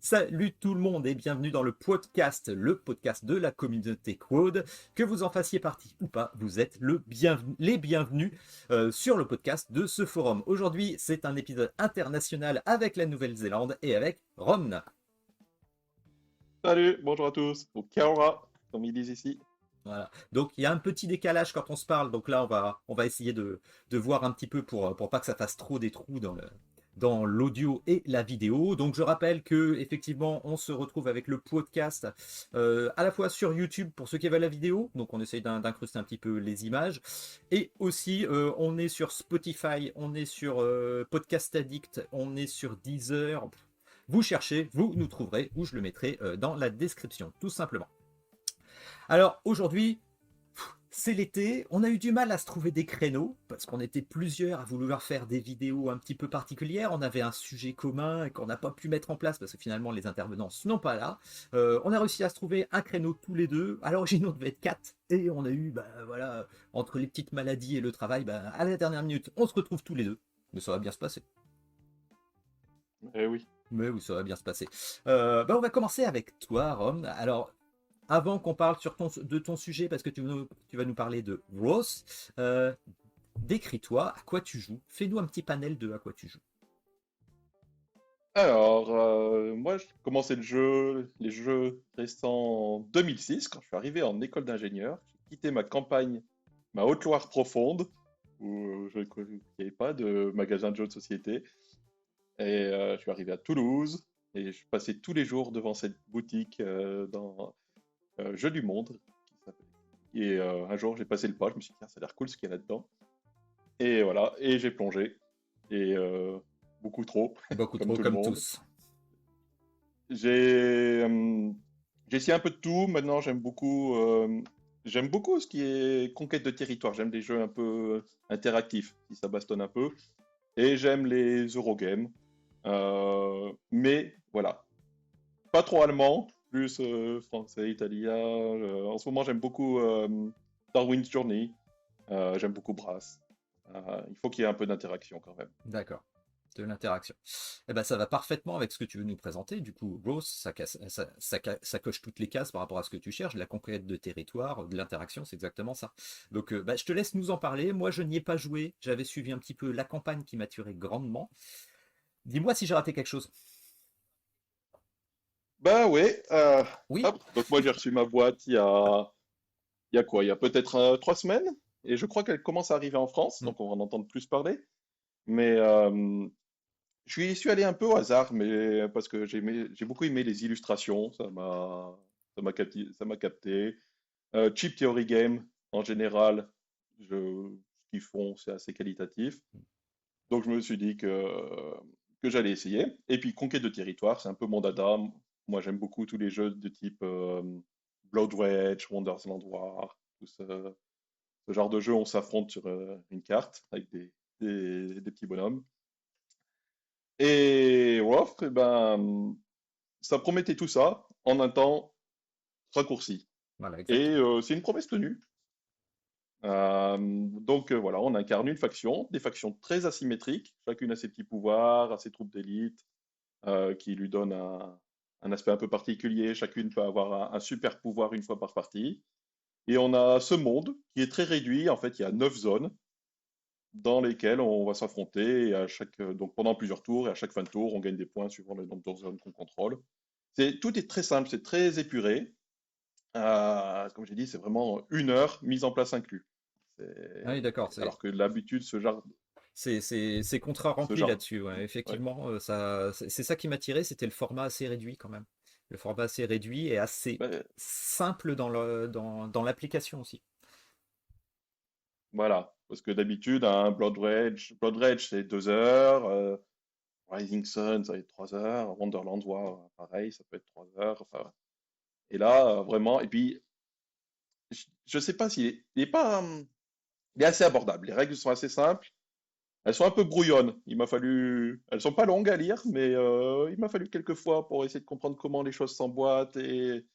Salut tout le monde et bienvenue dans le podcast de la communauté Quad. Que vous en fassiez partie ou pas, vous êtes les bienvenus sur le podcast de ce forum. Aujourd'hui, c'est un épisode international avec la Nouvelle-Zélande et avec Ron. Salut, bonjour à tous, ou kia ora, comme ils disent ici. Voilà. Donc il y a un petit décalage quand on se parle. Donc là, on va essayer de voir un petit peu pour pas que ça fasse trop des trous dans l'audio et la vidéo. Donc je rappelle que effectivement on se retrouve avec le podcast à la fois sur YouTube pour ceux qui veulent la vidéo, donc on essaye d'incruster un petit peu les images, et aussi on est sur Spotify, on est sur Podcast Addict, on est sur Deezer. Vous cherchez, vous nous trouverez, ou je le mettrai dans la description, tout simplement. Alors aujourd'hui, c'est l'été, on a eu du mal à se trouver des créneaux parce qu'on était plusieurs à vouloir faire des vidéos un petit peu particulières. On avait un sujet commun et qu'on n'a pas pu mettre en place parce que finalement les intervenants ne sont pas là. On a réussi à se trouver un créneau tous les deux. À l'origine, on devait être 4 et on a eu, voilà, entre les petites maladies et le travail, à la dernière minute, on se retrouve tous les deux. Mais ça va bien se passer. Eh oui. Mais oui, ça va bien se passer. On va commencer avec toi, Rom. Alors, avant qu'on parle de ton sujet, parce que tu vas nous parler de Rose, décris-toi à quoi tu joues. Fais-nous un petit panel de à quoi tu joues. Alors, moi, j'ai commencé les jeux récents en 2006, quand je suis arrivé en école d'ingénieur. J'ai quitté ma campagne, ma Haute-Loire profonde, où il n'y avait pas de magasin de jeux de société. Et je suis arrivé à Toulouse, et je passais tous les jours devant cette boutique dans Jeux du Monde. Et un jour, j'ai passé le pas, je me suis dit, tiens, ça a l'air cool ce qu'il y a là-dedans. Et voilà, et j'ai plongé. Et beaucoup trop, Beaucoup comme trop, tout le comme monde. tous. J'ai j'ai essayé un peu de tout. Maintenant, j'aime beaucoup ce qui est conquête de territoire. J'aime les jeux un peu interactifs, si ça bastonne un peu. Et j'aime les Eurogames. Mais voilà, pas trop allemand, plus français, italien. En ce moment, j'aime beaucoup Darwin's Journey. J'aime beaucoup Brass. Il faut qu'il y ait un peu d'interaction quand même. D'accord. De l'interaction. Eh ben, ça va parfaitement avec ce que tu veux nous présenter. Du coup, Rose, ça coche toutes les cases par rapport à ce que tu cherches. De la conquête de territoire, de l'interaction, c'est exactement ça. Donc, je te laisse nous en parler. Moi, je n'y ai pas joué. J'avais suivi un petit peu la campagne qui m'a tué grandement. Dis-moi si j'ai raté quelque chose. Bah ouais. Oui. Hop. Donc moi, j'ai reçu ma boîte il y a quoi? Il y a peut-être 3 semaines. Et je crois qu'elle commence à arriver en France, Mm. donc on va en entendre plus parler. Mais je suis allé un peu au hasard, mais parce que j'ai beaucoup aimé les illustrations, ça m'a capté. Cheap Theory Game, en général, ce qu'ils font, c'est assez qualitatif. Donc je me suis dit que j'allais essayer. Et puis Conquête de territoire, c'est un peu mon dada. Moi, j'aime beaucoup tous les jeux de type Blood Rage, Wonderland War, ce genre de jeu, on s'affronte sur une carte avec des petits bonhommes. Et WoW, eh ben, ça promettait tout ça en un temps raccourci. Voilà, Et exactement. c'est une promesse tenue. Voilà, on incarne une faction, des factions très asymétriques, chacune a ses petits pouvoirs, a ses troupes d'élite, qui lui donnent un aspect un peu particulier. Chacune peut avoir un super pouvoir une fois par partie. Et on a ce monde qui est très réduit. En fait, il y a 9 zones dans lesquelles on va s'affronter donc pendant plusieurs tours. Et à chaque fin de tour, on gagne des points suivant le nombre de zones qu'on contrôle. Tout est très simple, c'est très épuré. Comme j'ai dit, c'est vraiment 1 heure mise en place inclus. Ah oui, d'accord. Alors que l'habitude, C'est contrat ce rempli genre, là-dessus. Ouais. ouais, Effectivement, c'est ça qui m'a tiré. C'était le format assez réduit quand même. Le format assez réduit et assez ben, simple dans l'application aussi. voilà. Parce que d'habitude, un Blood Rage c'est 2 heures. Rising Sun, ça va être 3 heures. Wonderland War, pareil, ça peut être 3 heures. Enfin, et là, vraiment, et puis, je sais pas il est pas, il est assez abordable. Les règles sont assez simples. Elles sont un peu brouillonnes. Elles sont pas longues à lire, mais il m'a fallu quelques fois pour essayer de comprendre comment les choses s'emboîtent et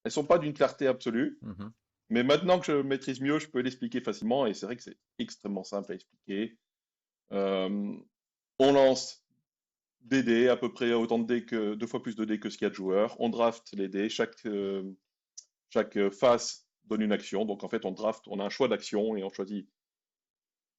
elles sont pas d'une clarté absolue. Mhm. Mais maintenant que je maîtrise mieux, je peux l'expliquer facilement et c'est vrai que c'est extrêmement simple à expliquer. Euh, on lance des dés, à peu près autant de dés que 2 fois plus de dés que ce qu'il y a de joueurs. On draft les dés. Chaque face donne une action. Donc en fait, on a un choix d'action et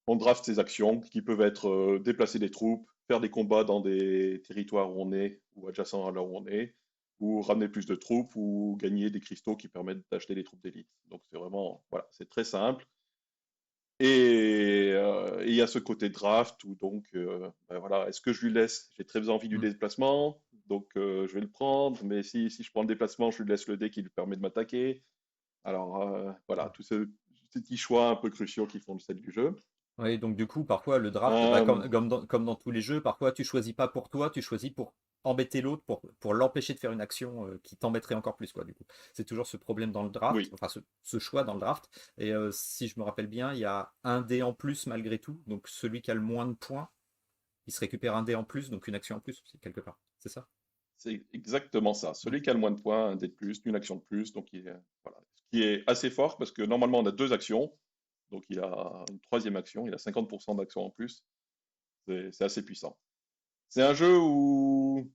on draft ces actions qui peuvent être déplacer des troupes, faire des combats dans des territoires où on est ou adjacents à là où on est, ou ramener plus de troupes ou gagner des cristaux qui permettent d'acheter des troupes d'élite. Donc c'est vraiment, voilà, c'est très simple. Et il y a ce côté draft où donc, ben voilà, est-ce que je lui laisse, j'ai très envie du Mm. déplacement, donc je vais le prendre, mais si je prends le déplacement, je lui laisse le dé qui lui permet de m'attaquer. Alors voilà, tous ces petits choix un peu cruciaux qui font le sel du jeu. Oui, donc du coup, parfois le draft, bah, Euh, comme dans tous les jeux, parfois tu choisis pas pour toi, tu choisis pour embêter l'autre, pour l'empêcher de faire une action qui t'embêterait encore plus, quoi, du coup. C'est toujours ce problème dans le draft, oui, enfin ce choix dans le draft. Et si je me rappelle bien, il y a un dé en plus malgré tout, donc celui qui a le moins de points, il se récupère un dé en plus, donc une action en plus, aussi, quelque part. C'est ça? c'est exactement ça. Ouais. Celui qui a le moins de points, un dé de plus, une action de plus, donc voilà. Ce qui est assez fort parce que normalement on a 2 actions, donc il a une troisième action, il a 50% d'action en plus. C'est assez puissant. C'est un jeu où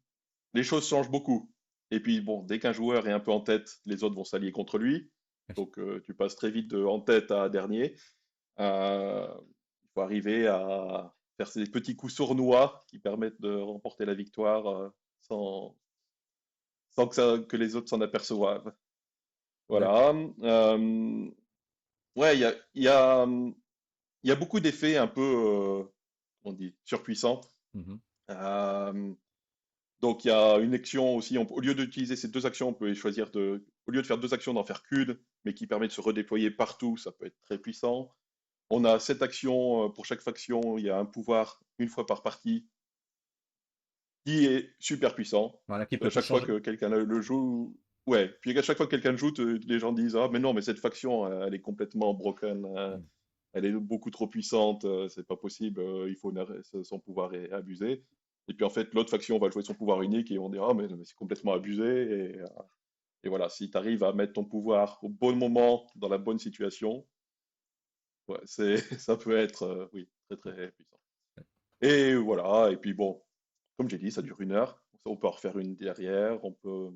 les choses changent beaucoup. Et puis, bon, dès qu'un joueur est un peu en tête, les autres vont s'allier contre lui. Donc, tu passes très vite de en tête à dernier. Il faut arriver à faire ces petits coups sournois qui permettent de remporter la victoire sans, sans que les autres s'en aperçoivent. D'accord. Voilà. Ouais, il y a beaucoup d'effets un peu, on dit, surpuissants. Mhm. Euh, Donc il y a une action aussi, au lieu d'utiliser ces 2 actions, on peut choisir au lieu de faire 2 actions, d'en faire qu'une, mais qui permet de se redéployer partout, ça peut être très puissant. On a 7 actions, pour chaque faction, il y a un pouvoir une fois par partie qui est super puissant. Voilà, qui peut À tout chaque fois changer. que quelqu'un le joue, ouais, puis à chaque fois que quelqu'un le joue, les gens disent, ah mais non, mais cette faction, elle est complètement broken, Mm. elle est beaucoup trop puissante, c'est pas possible, son pouvoir est abusé. Et puis en fait, l'autre faction va jouer son pouvoir unique et on dira, ah, mais c'est complètement abusé. Et voilà, si tu arrives à mettre ton pouvoir au bon moment, dans la bonne situation, ouais, ça peut être, oui, très très puissant. Et voilà, et puis bon, comme j'ai dit, ça dure 1 heure. On peut en refaire une derrière, on peut.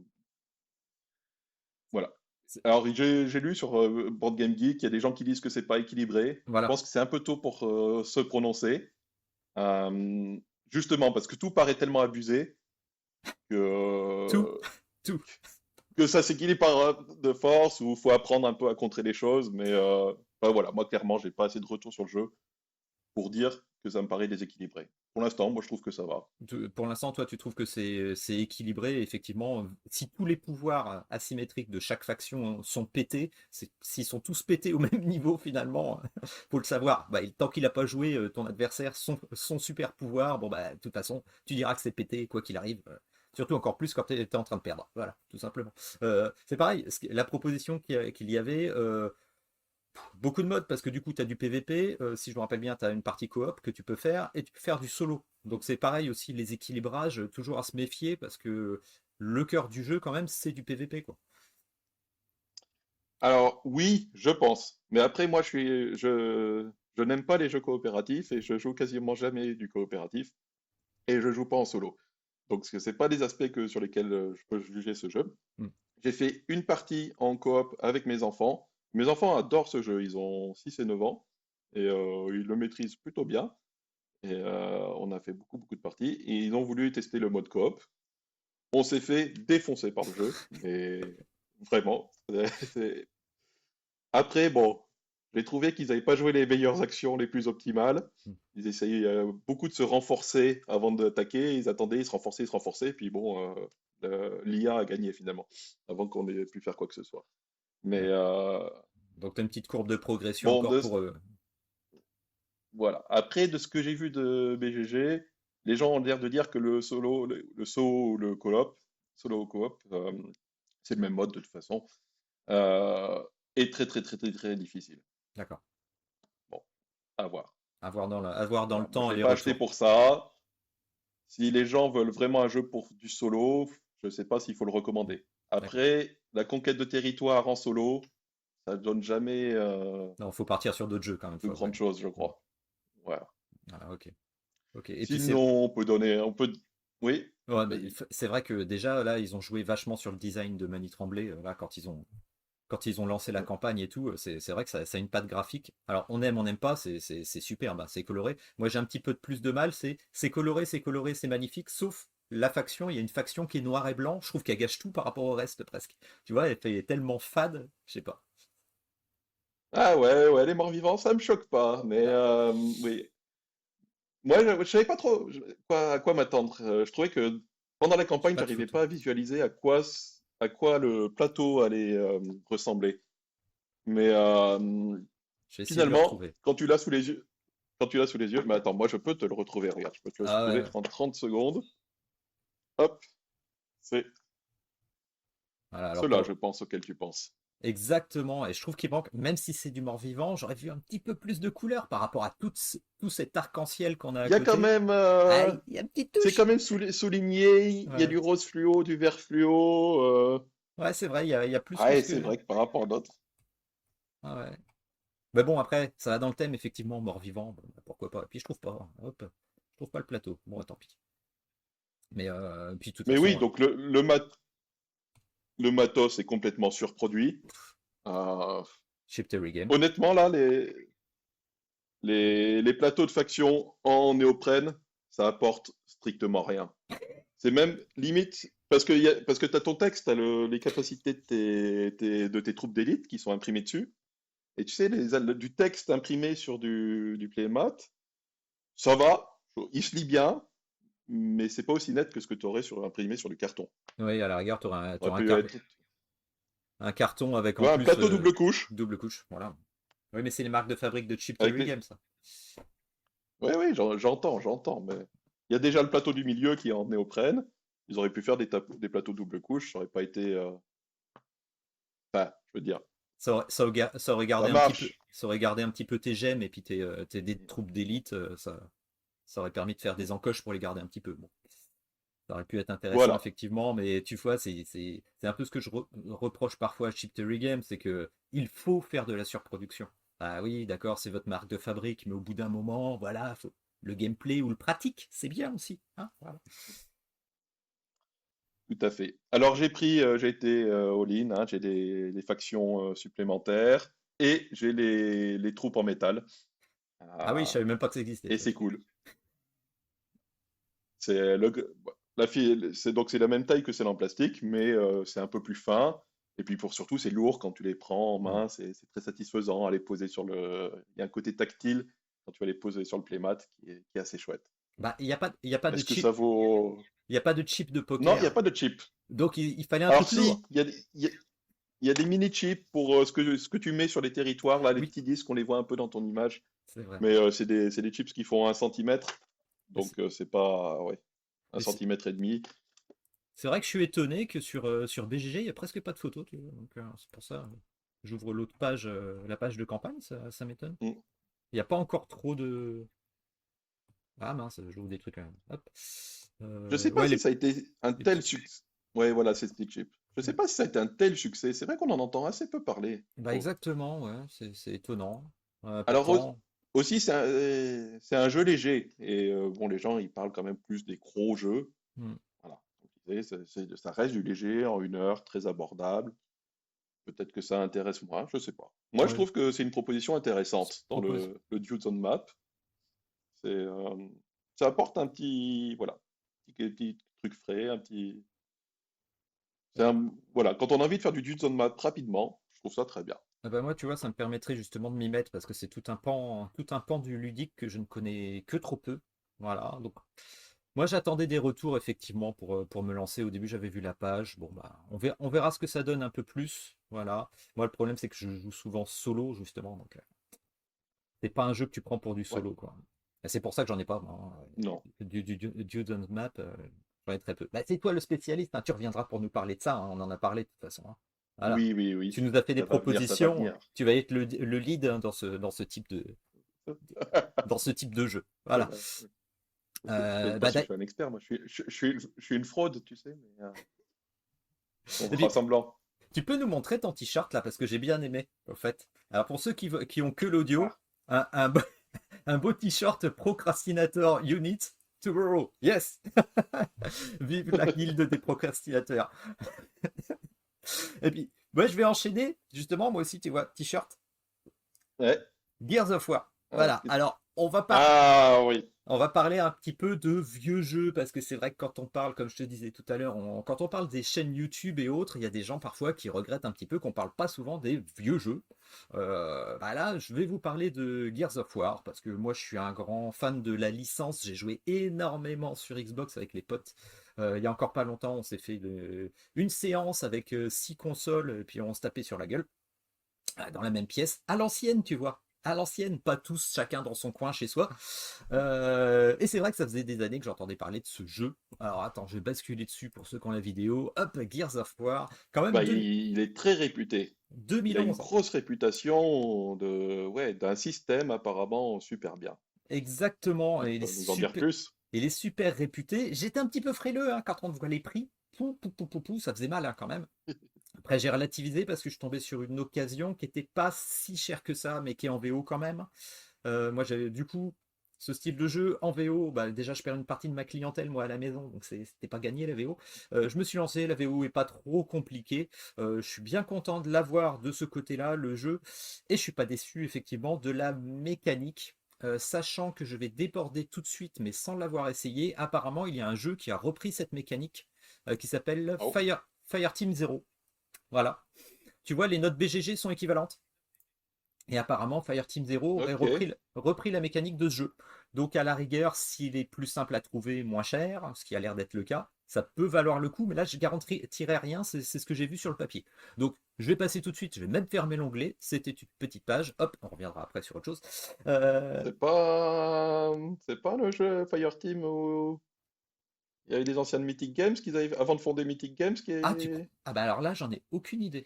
Voilà. C'est- Alors, j'ai lu sur Board Game Geek, il y a des gens qui disent que c'est pas équilibré. Je Voilà. pense que c'est un peu tôt pour se prononcer. Euh, Justement, parce que tout paraît tellement abusé Tout, que, tout. que ça s'équilibre par de force ou il faut apprendre un peu à contrer les choses. Mais enfin, voilà, moi, clairement, j'ai pas assez de retour sur le jeu pour dire que ça me paraît déséquilibré. Pour l'instant, moi, je trouve que ça va. Pour l'instant, toi, tu trouves que c'est équilibré. Effectivement, si tous les pouvoirs asymétriques de chaque faction sont pétés, s'ils sont tous pétés au même niveau, finalement, faut le savoir. Bah, tant qu'il n'a pas joué ton adversaire, son super pouvoir, bon, bah, de toute façon, tu diras que c'est pété, quoi qu'il arrive. Surtout encore plus quand tu es en train de perdre. Voilà, tout simplement. C'est pareil, la proposition qu'il y avait, beaucoup de modes parce que du coup tu as du PVP, si je me rappelle bien tu as une partie coop que tu peux faire et tu peux faire du solo. Donc c'est pareil aussi les équilibrages, toujours à se méfier parce que le cœur du jeu quand même c'est du PVP quoi. Alors, oui, je pense. Mais après, moi, je n'aime pas les jeux coopératifs et je joue quasiment jamais du coopératif et je joue pas en solo. Donc, c'est pas des aspects sur lesquels je peux juger ce jeu. Mm. J'ai fait une partie en coop avec mes enfants. Mes enfants adorent ce jeu. Ils ont 6 et 9 ans et ils le maîtrisent plutôt bien. Et on a fait beaucoup, beaucoup de parties. Et ils ont voulu tester le mode coop. On s'est fait défoncer par le jeu, mais vraiment. Après, bon, j'ai trouvé qu'ils n'avaient pas joué les meilleures actions les plus optimales. Mm. Ils essayaient beaucoup de se renforcer avant d'attaquer. Ils attendaient, ils se renforçaient. Puis bon, l'IA a gagné finalement, avant qu'on ait pu faire quoi que ce soit. Mais D'accord. Donc tu as une petite courbe de progression bon, encore pour eux. voilà. Après, de ce que j'ai vu de BGG, les gens ont l'air de dire que le solo, le solo ou le coop, solo ou coop, c'est le même mode de toute façon, euh, est très très très très très difficile. D'accord. Bon, à voir. À voir dans le Voilà. Moi, temps je et l'ai les pas acheté retours. pour ça. Si les gens veulent vraiment un jeu pour du solo, je ne sais pas s'il faut le Mm. recommander. D'accord. Après, la conquête de territoire en solo, ça ne donne jamais Non, faut partir sur d'autres jeux quand même. de Ouais. grandes choses, je Mm. crois. Voilà. Voilà, ok. Ok. Et puis c'est Sinon, on peut donner, on peut. Oui, Ouais, mais vas-y. c'est vrai que déjà, là, ils ont joué vachement sur le design de Mani Tremblay, là, quand ils ont lancé la Mm. campagne et tout, c'est vrai que ça a une patte graphique. Alors, on n'aime pas, c'est superbe, hein, c'est coloré. Moi, j'ai un petit peu de plus de mal, c'est coloré, c'est magnifique, sauf la faction, il y a une faction qui est noir et blanc, je trouve qu'elle gâche tout par rapport au reste, presque. Tu vois, elle fait tellement fade, je sais pas. Ah ouais, ouais, les morts-vivants, ça me choque pas, mais oui. Moi, je savais pas trop à quoi m'attendre. Je trouvais que pendant la J'ai campagne, pas de j'arrivais photo. pas à visualiser à quoi le plateau allait ressembler. Mais Je vais essayer de le finalement, retrouver. quand tu l'as sous les yeux, mais attends, moi je peux te le retrouver, regarde, je peux te le Ah retrouver ouais, en 30 secondes. Hop, c'est voilà, alors cela, pour, je pense, auquel tu penses. exactement, et je trouve qu'il manque, même si c'est du mort-vivant, j'aurais vu un petit peu plus de couleurs par rapport à tout cet arc-en-ciel qu'on a à Il y a quand côté. même, Ah, il y a une petite c'est touche. quand même souligné, il y a Ouais, du rose fluo, du vert fluo. ouais, c'est vrai, il y a plus que Ouais, ce c'est que. vrai que par rapport à d'autres. Ah ouais. Mais bon, après, ça va dans le thème, effectivement, mort-vivant, bon, bah, pourquoi pas. Et puis je trouve pas, hop, je trouve pas le plateau. Bon, bah, tant pis. Mais puis de toute Mais oui, façon, donc le matos est complètement surproduit. Euh, Chip Theory Game. honnêtement, là, les plateaux de faction en néoprène, ça apporte strictement rien. C'est même limite, parce que tu as ton texte, tu as les capacités de tes troupes d'élite qui sont imprimées dessus. Et tu sais, du texte imprimé sur du playmat, ça va, il se lit bien, mais c'est pas aussi net que ce que tu aurais imprimé sur du carton. Oui, à la rigueur, tu auras, Ça aurait pu être, un carton avec tu en vois, un plus plateau double couche, double couche. Voilà. Oui, mais c'est les marques de fabrique de Chip avec Theory les... Game, ça. Oui, oui, j'entends, mais il y a déjà le plateau du milieu qui est en néoprène. Ils auraient pu faire des plateaux double couche, ça aurait pas été... Enfin, je veux dire, Ça aurait ça gardé un petit peu, marche. ça aurait gardé un petit peu tes gemmes et puis tes des troupes d'élite, ça aurait permis de faire des encoches pour les garder un petit peu. Bon, ça aurait pu être intéressant Voilà, effectivement, mais tu vois, c'est un peu ce que reproche parfois à Chip Theory Game, c'est que il faut faire de la surproduction. Ah oui, d'accord, c'est votre marque de fabrique, mais au bout d'un moment, voilà, le gameplay ou le pratique, c'est bien aussi, hein, voilà. tout à fait. Alors j'ai été all-in, hein, j'ai des factions supplémentaires et j'ai les troupes en métal. Ah oui, je Ah, savais même pas que ça existait, et ça. c'est cool. C'est c'est la même taille que celle en plastique, mais c'est un peu plus fin. Et puis pour surtout, c'est lourd quand tu les prends en Hmm. main, c'est très satisfaisant à les poser Il y a un côté tactile quand tu vas les poser sur le playmat qui est assez chouette. Bah, il y a pas de Est-ce que chip, ça vaut... il y a pas de chip de Non, il n'y a poker. pas de chip. Donc il fallait un Alors truc lourd. si, il y a des mini-chips pour ce que tu mets sur les territoires, là, les Oui, petits disques, on les voit un peu dans ton image. c'est vrai. Mais c'est des chips qui font 1 centimètre. Mais c'est Donc c'est pas... Ouais, un mais c'est- centimètre et demi. c'est vrai que je suis étonné que sur BGG, il n'y a presque pas de photos, tu vois. Donc c'est pour ça, j'ouvre l'autre page, la page de campagne, ça m'étonne. Mm. Il n'y a pas encore trop de. Ah mince, j'ouvre des trucs. Hop. Je sais pas Ouais, si ça a été un les tel petits chips. succès. Ouais, voilà, c'est Stick Chip. Je sais Mm. pas si ça a été un tel succès. C'est vrai qu'on en entend assez peu parler, je Bah trouve. exactement, ouais, c'est étonnant. Alors Pourtant, aussi, c'est un jeu léger. Et bon, les gens, ils parlent quand même plus des gros jeux. hmm, Voilà. Comme je disais, ça reste du léger en 1 heure, très abordable. Peut-être que ça intéresse moins, je sais pas. Moi, je ouais, trouve que c'est une proposition intéressante dans propose. le Dudes on Map. C'est, ça apporte un petit, voilà, petit truc frais, un petit. Voilà, quand on a envie de faire du Dudes on Map rapidement, je trouve ça très bien. Ah bah moi, tu vois, ça me permettrait justement de m'y mettre parce que c'est tout un pan du ludique que je ne connais que trop peu. Voilà, donc moi j'attendais des retours effectivement pour me lancer. Au début, j'avais vu la page. Bon, bah, on verra ce que ça donne un peu plus. Voilà. Moi, le problème, c'est que je joue souvent solo, justement. Donc, c'est pas un jeu que tu prends pour du Ouais, solo, quoi. Et c'est pour ça que j'en ai pas, moi, hein. non. Du Don't Map, j'en ai très peu. Bah, c'est toi le spécialiste, hein, tu reviendras pour nous parler de ça, hein, on en a parlé de toute façon, hein. Voilà. Oui, oui, oui, Tu nous as fait des ça va propositions, venir. tu vas être le lead, hein, dans ce type dans ce type de jeu. C'est Voilà. vrai. Je sais pas Bah, si je suis un expert, moi. Je suis une fraude, tu sais, mais on et fera puis, semblant. tu peux nous montrer ton t-shirt là, parce que j'ai bien aimé, en fait. Alors, pour ceux qui ont que l'audio, Ah, un beau t-shirt Procrastinator Unit. tomorrow, yes. Vive la guilde des procrastinateurs. Et puis, moi, je vais enchaîner, justement, moi aussi, tu vois, t-shirt, Ouais. Gears of War. Ah, Voilà, alors, ah oui. on va parler un petit peu de vieux jeux, parce que c'est vrai que quand on parle, comme je te disais tout à l'heure, quand on parle des chaînes YouTube et autres, il y a des gens parfois qui regrettent un petit peu qu'on parle pas souvent des vieux jeux. Bah là, je vais vous parler de Gears of War, parce que moi je suis un grand fan de la licence, j'ai joué énormément sur Xbox avec les potes. Il y a encore pas longtemps, on s'est fait une séance avec 6 consoles, et puis on se tapait sur la gueule dans la même pièce, à l'ancienne, tu vois. À l'ancienne, pas tous, chacun dans son coin chez soi. Et c'est vrai que ça faisait des années que j'entendais parler de ce jeu. Alors attends, je vais basculer dessus pour ceux qui ont la vidéo. Hop, Gears of War. Quand même Bah, il est très réputé. Il a une 2011. grosse réputation ouais, d'un système apparemment super bien. Exactement. Tu Et il est peux nous en dire super, plus? il est super réputé. J'étais un petit peu frileux hein, quand on voit les prix. Ça faisait mal hein, quand même. Après, j'ai relativisé parce que je suis tombé sur une occasion qui n'était pas si chère que ça, mais qui est en VO quand même. Moi, j'avais du coup ce style de jeu en VO. Bah, déjà, je perds une partie de ma clientèle moi à la maison, donc c'était pas gagné la VO. Je me suis lancé, la VO est pas trop compliquée. Je suis bien content de l'avoir de ce côté-là, le jeu, et je suis pas déçu effectivement de la mécanique. Sachant que je vais déborder tout de suite, mais sans l'avoir essayé, apparemment il y a un jeu qui a repris cette mécanique qui s'appelle Oh, Fireteam Zero. Voilà. Tu vois, les notes BGG sont équivalentes. Et apparemment, Fireteam Zero aurait ok. repris la mécanique de ce jeu. Donc, à la rigueur, s'il est plus simple à trouver, moins cher, ce qui a l'air d'être le cas, ça peut valoir le coup. Mais là, je garantirai rien, c'est ce que j'ai vu sur le papier. Donc, je vais passer tout de suite, je vais même fermer l'onglet. C'était une petite page. Hop, on reviendra après sur autre chose. Euh, C'est pas le jeu Fireteam où il y a eu des anciennes Mythic Games qu'ils avaient avant de fonder Mythic Games qui Ah, est. ah, bah alors là, j'en ai aucune idée.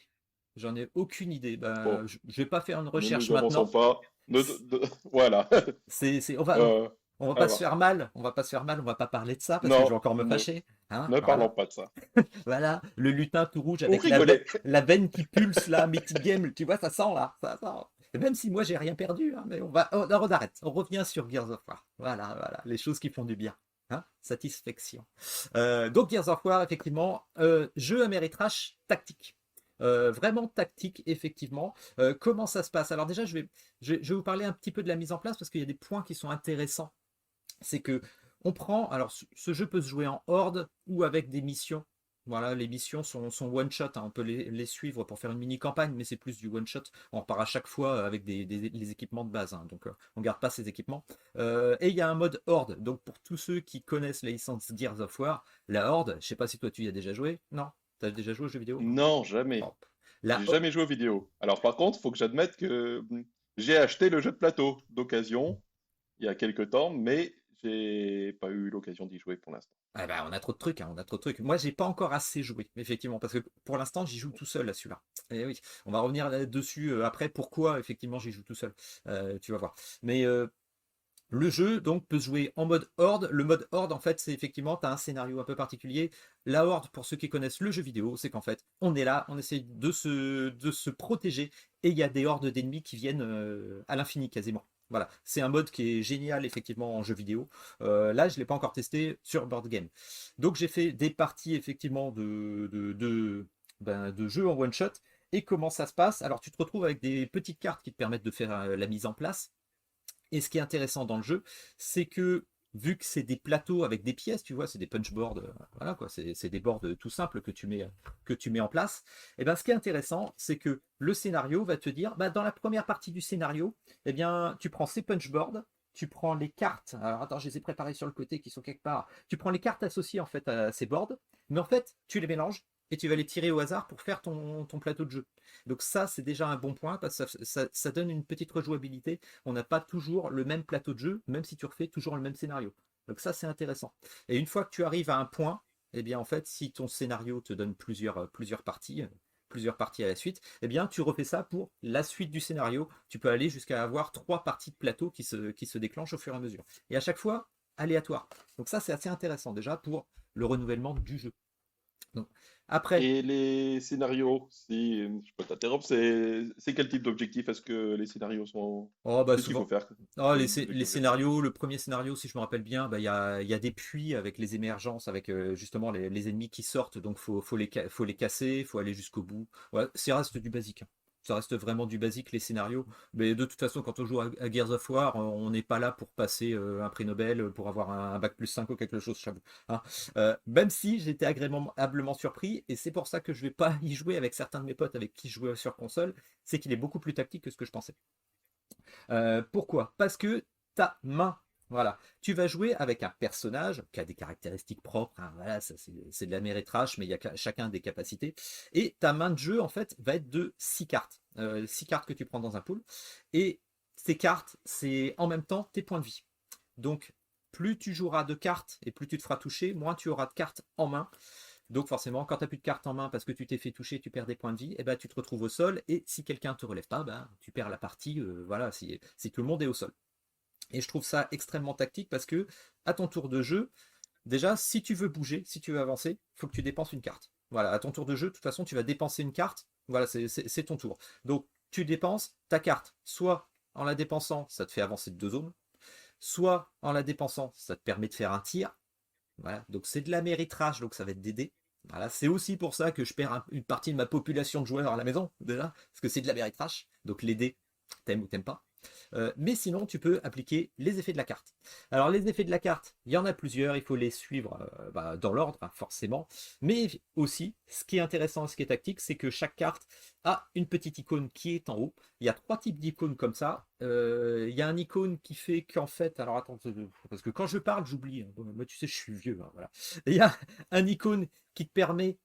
J'en ai aucune idée. Bon, Ben, je vais pas faire une ne recherche nous avançons maintenant. pas. Voilà. Euh, On va pas se alors, faire mal, on va pas se faire mal, on va pas parler de ça parce que je non, vais encore me fâcher. Hein, ne parlons voilà. pas de ça. Voilà, le lutin tout rouge Pour avec rigoler. la veine qui pulse là, Mythic Game, tu vois, ça sent là, ça sent. Et même si moi j'ai rien perdu, hein, mais on arrête, on revient sur Gears of War. Voilà, voilà, les choses qui font du bien. Hein, satisfaction. Donc Gears of War, effectivement, jeu Ameritrash tactique. Vraiment tactique, effectivement. Comment ça se passe? Alors déjà, je vais vous parler un petit peu de la mise en place parce qu'il y a des points qui sont intéressants. C'est que on prend, alors ce jeu peut se jouer en horde ou avec des missions. Voilà, les missions sont one shot, hein, on peut les suivre pour faire une mini campagne, mais c'est plus du one shot. On repart à chaque fois avec les équipements de base, hein, donc on garde pas ces équipements. Et il y a un mode horde, donc pour tous ceux qui connaissent la licence Gears of War, la horde, je sais pas si toi tu y as déjà joué, non? Tu as déjà joué aux jeux vidéo? Non. Non, jamais. Bon. La, J'ai jamais joué aux vidéos. Alors par contre, il faut que j'admette que j'ai acheté le jeu de plateau d'occasion il y a quelque temps, mais j'ai pas eu l'occasion d'y jouer pour l'instant. ah bah, on a trop de trucs, hein, on a trop de trucs. Moi, j'ai pas encore assez joué, effectivement, parce que pour l'instant, j'y joue tout seul à celui-là. Et oui, on va revenir dessus après. Pourquoi, effectivement, j'y joue tout seul. Tu vas voir. Mais le jeu, donc, peut se jouer en mode horde. Le mode horde, en fait, c'est effectivement, tu as un scénario un peu particulier. La horde, pour ceux qui connaissent le jeu vidéo, c'est qu'en fait, on est là, on essaie de se protéger, et il y a des hordes d'ennemis qui viennent à l'infini, quasiment. Voilà, c'est un mode qui est génial effectivement en jeu vidéo. Là, je ne l'ai pas encore testé sur Board Game. Donc j'ai fait des parties effectivement de jeux en one shot. Et comment ça se passe? Alors tu te retrouves avec des petites cartes qui te permettent de faire la mise en place. Et ce qui est intéressant dans le jeu, c'est que vu que c'est des plateaux avec des pièces, tu vois, c'est des punchboards, voilà quoi, c'est des boards tout simples que tu mets en place. Et ben, ce qui est intéressant, c'est que le scénario va te dire, bah, dans la première partie du scénario, eh bien, tu prends ces punchboards, tu prends les cartes. Alors attends, je les ai préparées sur le côté qui sont quelque part. Tu prends les cartes associées en fait à ces boards, mais en fait, tu les mélanges et tu vas les tirer au hasard pour faire ton plateau de jeu. Donc ça, c'est déjà un bon point parce que ça donne une petite rejouabilité. On n'a pas toujours le même plateau de jeu, même si tu refais toujours le même scénario. Donc ça, c'est intéressant. Et une fois que tu arrives à un point, eh bien en fait, si ton scénario te donne plusieurs parties à la suite, eh bien tu refais ça pour la suite du scénario. Tu peux aller jusqu'à avoir 3 parties de plateau qui se déclenchent au fur et à mesure. Et à chaque fois, aléatoire. Donc ça, c'est assez intéressant déjà pour le renouvellement du jeu. Donc, après, Et les scénarios, si je peux t'interrompre, c'est quel type d'objectif? Est-ce que les scénarios sont... oh, bah Qu'est-ce qu'il faut souvent, faire oh, comme les objectif général? scénarios, le premier scénario, si je me rappelle bien, bah, il y a des puits avec les émergences, avec justement les ennemis qui sortent, donc faut les casser, faut aller jusqu'au bout. Ouais, ça reste du basique, hein. Ça reste vraiment du basique, les scénarios. Mais de toute façon, quand on joue à Gears of War, on n'est pas là pour passer un prix Nobel, pour avoir un bac plus 5 ou quelque chose, j'avoue, hein. Même si j'étais agréablement surpris, et c'est pour ça que je vais pas y jouer avec certains de mes potes avec qui je jouais sur console, c'est qu'il est beaucoup plus tactique que ce que je pensais. Pourquoi? Parce que ta main, voilà, tu vas jouer avec un personnage qui a des caractéristiques propres, hein, voilà, ça c'est de la méritrage, mais il y a chacun des capacités. Et ta main de jeu, en fait, va être de 6 cartes. 6 cartes que tu prends dans un pool. Et ces cartes, c'est en même temps tes points de vie. Donc, plus tu joueras de cartes et plus tu te feras toucher, moins tu auras de cartes en main. Donc forcément, quand tu n'as plus de cartes en main parce que tu t'es fait toucher, tu perds des points de vie, et ben, tu te retrouves au sol, et si quelqu'un ne te relève pas, ben, tu perds la partie, voilà, si tout le monde est au sol. Et je trouve ça extrêmement tactique parce que, à ton tour de jeu, déjà, si tu veux bouger, si tu veux avancer, il faut que tu dépenses une carte. Voilà, à ton tour de jeu, de toute façon, tu vas dépenser une carte, voilà, c'est ton tour. Donc, tu dépenses ta carte, soit en la dépensant, ça te fait avancer de 2 zones, soit en la dépensant, ça te permet de faire un tir, voilà, donc c'est de la méritrage, donc ça va être des dés. Voilà, c'est aussi pour ça que je perds une partie de ma population de joueurs à la maison, déjà, parce que c'est de la méritrage. Donc les dés, t'aimes ou t'aimes pas. Mais sinon, tu peux appliquer les effets de la carte. Alors, les effets de la carte, il y en a plusieurs, il faut les suivre bah, dans l'ordre, hein, forcément. Mais aussi, ce qui est intéressant, ce qui est tactique, c'est que chaque carte a une petite icône qui est en haut. Il y a 3 types d'icônes comme ça. Il y a un icône qui fait qu'en fait, alors attends, parce que quand je parle, j'oublie, hein. Bon, moi, tu sais, je suis vieux, hein, voilà. Il y a un icône qui te permet,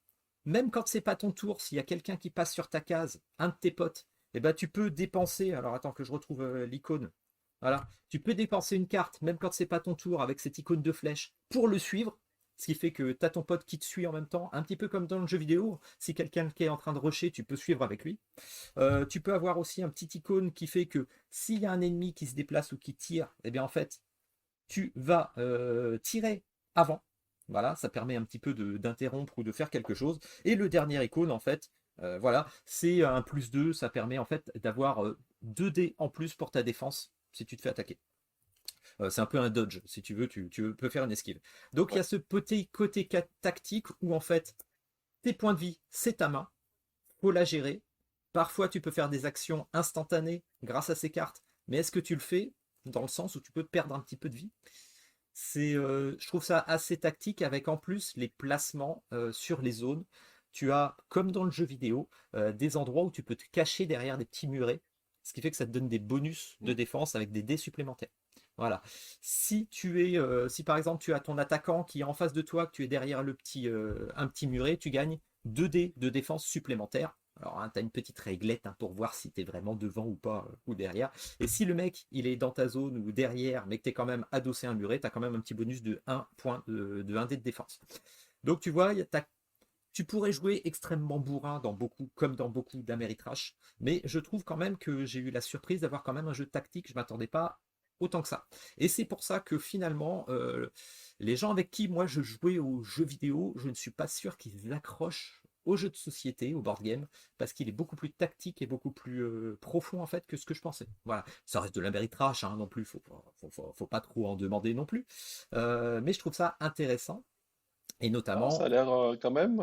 même quand c'est pas ton tour, s'il y a quelqu'un qui passe sur ta case, un de tes potes, eh ben, tu peux dépenser. Alors attends que je retrouve l'icône. Voilà, tu peux dépenser une carte, même quand c'est pas ton tour, avec cette icône de flèche, pour le suivre. Ce qui fait que tu as ton pote qui te suit en même temps, un petit peu comme dans le jeu vidéo. Si quelqu'un qui est en train de rusher, tu peux suivre avec lui. Tu peux avoir aussi un petit icône qui fait que s'il y a un ennemi qui se déplace ou qui tire, eh bien en fait, tu vas tirer avant. Voilà, ça permet un petit peu d'interrompre ou de faire quelque chose. Et le dernier icône, en fait, voilà, c'est un +2, ça permet en fait d'avoir 2 dés en plus pour ta défense si tu te fais attaquer. C'est un peu un dodge, si tu veux, tu peux faire une esquive. Donc il y Ouais. a ce petit côté tactique où en fait, tes points de vie, c'est ta main, faut la gérer. Parfois, tu peux faire des actions instantanées grâce à ces cartes, mais est-ce que tu le fais dans le sens où tu peux perdre un petit peu de vie? Je trouve ça assez tactique avec en plus les placements sur les zones. Tu as, comme dans le jeu vidéo, des endroits où tu peux te cacher derrière des petits murets, ce qui fait que ça te donne des bonus de Mm. défense avec des dés supplémentaires. Voilà. Si par exemple tu as ton attaquant qui est en face de toi, que tu es derrière un petit muret, tu gagnes 2 dés de défense supplémentaires. Alors, hein, tu as une petite réglette, hein, pour voir si tu es vraiment devant ou pas, ou derrière. Et si le mec, il est dans ta zone ou derrière, mais que tu es quand même adossé à un muret, tu as quand même un petit bonus de 1 point de 1 dé de défense. Donc tu vois, tu pourrais jouer extrêmement bourrin comme dans beaucoup d'Ameritrash, mais je trouve quand même que j'ai eu la surprise d'avoir quand même un jeu tactique, je ne m'attendais pas autant que ça. Et c'est pour ça que finalement, les gens avec qui moi je jouais aux jeux vidéo, je ne suis pas sûr qu'ils accrochent aux jeux de société, au board game, parce qu'il est beaucoup plus tactique et beaucoup plus profond en fait que ce que je pensais. Voilà, ça reste de l'Ameritrash, hein, non plus, faut pas trop en demander non plus. Mais je trouve ça intéressant, et Ah, ça a notamment. l'air quand même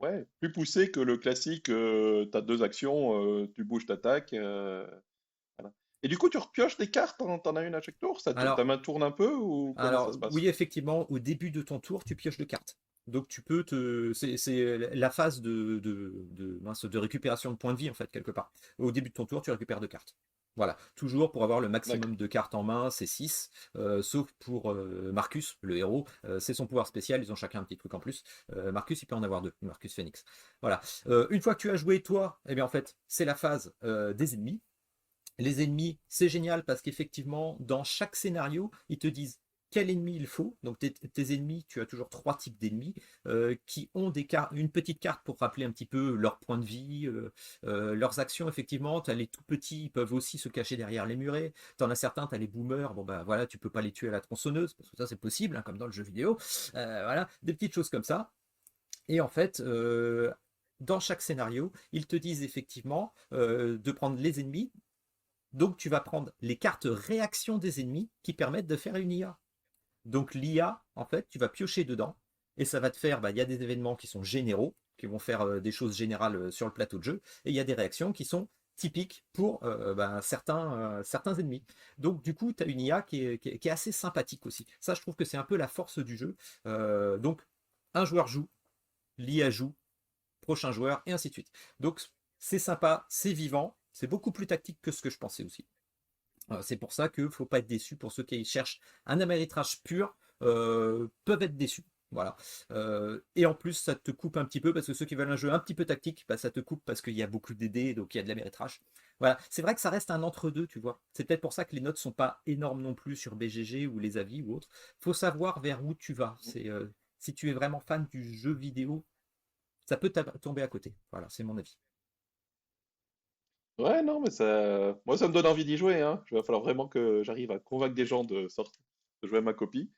ouais, plus poussé que le classique, tu as 2 actions, tu bouges, t'attaques. Voilà. Et du coup, tu repioches des cartes, t'en as une à chaque tour? Ta Alors, main tourne un peu ou comment ça Alors, se passe? oui, effectivement, au début de ton tour, tu pioches de cartes. Donc, tu peux te. C'est la phase de récupération de points de vie, en fait, quelque part. Au début de ton tour, tu récupères 2 cartes. Voilà, toujours pour avoir le D'accord. maximum de cartes en main, c'est 6, sauf pour Marcus, le héros, c'est son pouvoir spécial, ils ont chacun un petit truc en plus. Marcus, il peut en avoir 2, Marcus Phoenix. Voilà. Une fois que tu as joué, toi, eh bien, en fait, c'est la phase des ennemis. Les ennemis, c'est génial parce qu'effectivement, dans chaque scénario, ils te disent quel ennemi il faut. Donc tes ennemis, tu as toujours 3 types d'ennemis qui ont une petite carte pour rappeler un petit peu leur point de vie, leurs actions. Effectivement, tu as les tout petits, ils peuvent aussi se cacher derrière les murets. Tu en as certains, tu as les boomers. Bon, bah voilà, tu peux pas les tuer à la tronçonneuse parce que ça, c'est possible, hein, comme dans le jeu vidéo. Voilà, des petites choses comme ça. Et en fait, dans chaque scénario, ils te disent effectivement de prendre les ennemis. Donc tu vas prendre les cartes réaction des ennemis qui permettent de faire une IA. Donc l'IA, en fait, tu vas piocher dedans et ça va te faire, il y a des événements qui sont généraux, qui vont faire des choses générales sur le plateau de jeu, et il y a des réactions qui sont typiques pour certains ennemis. Donc du coup, tu as une IA qui est assez sympathique aussi. Ça, je trouve que c'est un peu la force du jeu. Donc, un joueur joue, l'IA joue, prochain joueur, et ainsi de suite. Donc, c'est sympa, c'est vivant, c'est beaucoup plus tactique que ce que je pensais aussi. C'est pour ça qu'il ne faut pas être déçu. Pour ceux qui cherchent un Ameritrash pur, peuvent être déçus. Voilà. Et en plus, ça te coupe un petit peu parce que ceux qui veulent un jeu un petit peu tactique, ça te coupe parce qu'il y a beaucoup de dés, donc il y a de l'Ameritrash. Voilà. C'est vrai que ça reste un entre-deux, tu vois. C'est peut-être pour ça que les notes sont pas énormes non plus sur BGG ou les avis ou autres. Faut savoir vers où tu vas. Si tu es vraiment fan du jeu vidéo, ça peut tomber à côté. Voilà, c'est mon avis. Ouais, non, mais moi, ça me donne envie d'y jouer, hein. Il va falloir vraiment que j'arrive à convaincre des gens de sortir, de jouer à ma copie.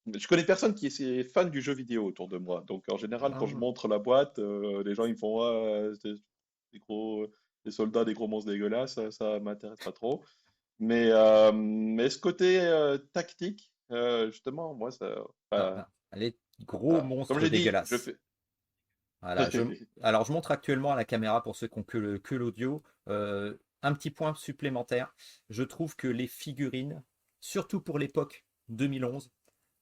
Mais je connais personne qui est fan du jeu vidéo autour de moi. Donc, en général, quand je Ah. montre la boîte, les gens, ils me font, ah, c'est des gros, des soldats, des gros monstres dégueulasses, ça m'intéresse pas trop. Mais ce côté tactique, justement, moi, Ah, enfin, allez, gros comme monstre j'ai dit, je dégueulasse. fais. Voilà, alors je montre actuellement à la caméra pour ceux qui ont que l'audio. Un petit point supplémentaire. Je trouve que les figurines, surtout pour l'époque 2011,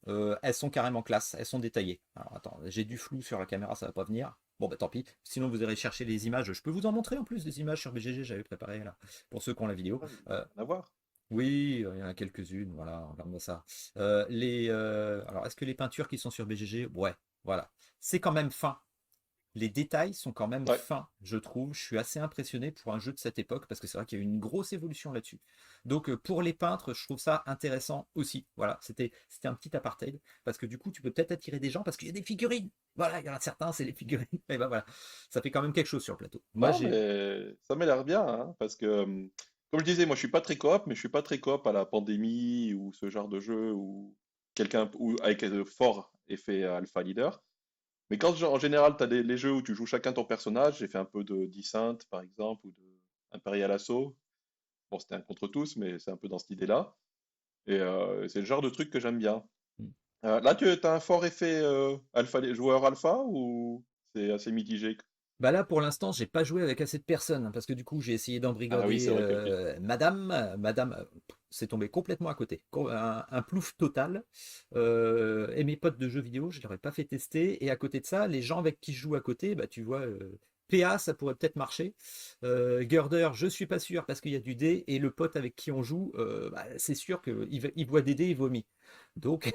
elles sont carrément classe, elles sont détaillées. Alors attends, j'ai du flou sur la caméra, ça va pas venir. Bon bah tant pis. Sinon vous irez chercher les images. Je peux vous en montrer en plus des images sur BGG, j'avais préparé là pour ceux qui ont la vidéo. Rien à voir. Oui, il y en a quelques-unes, voilà, regarde-moi ça. Alors est-ce que les peintures qui sont sur BGG, ouais, voilà. C'est quand même fin. Les détails sont quand même Ouais. fins, je trouve. Je suis assez impressionné pour un jeu de cette époque parce que c'est vrai qu'il y a eu une grosse évolution là-dessus. Donc pour les peintres, je trouve ça intéressant aussi. Voilà, c'était un petit apartheid parce que du coup, tu peux peut-être attirer des gens parce qu'il y a des figurines. Voilà, il y en a certains, c'est les figurines. Et ben voilà, ça fait quand même quelque chose sur le plateau. Moi, Non, j'ai. mais ça m'a l'air bien, hein, parce que, comme je disais, moi je suis pas très coop, mais je suis pas très coop à la pandémie ou ce genre de jeu où quelqu'un ou avec de forts effets alpha leader. Mais quand en général tu as les jeux où tu joues chacun ton personnage, j'ai fait un peu de Descent par exemple ou de Imperial Assault. Bon, c'était un contre tous, mais c'est un peu dans cette idée-là. Et c'est le genre de truc que j'aime bien. Là, tu as un fort effet joueur alpha ou c'est assez mitigé? Bah là, pour l'instant, j'ai pas joué avec assez de personnes, hein, parce que du coup, j'ai essayé Ah oui, d'embrigader c'est vrai que Madame, c'est tombé complètement à côté. Un plouf total. Et mes potes de jeux vidéo, je leur ai pas fait tester. Et à côté de ça, les gens avec qui je joue à côté, bah tu vois, PA, ça pourrait peut-être marcher. Girder, je suis pas sûr parce qu'il y a du dé. Et le pote avec qui on joue, c'est sûr qu'il voit des dés, il vomit. Donc,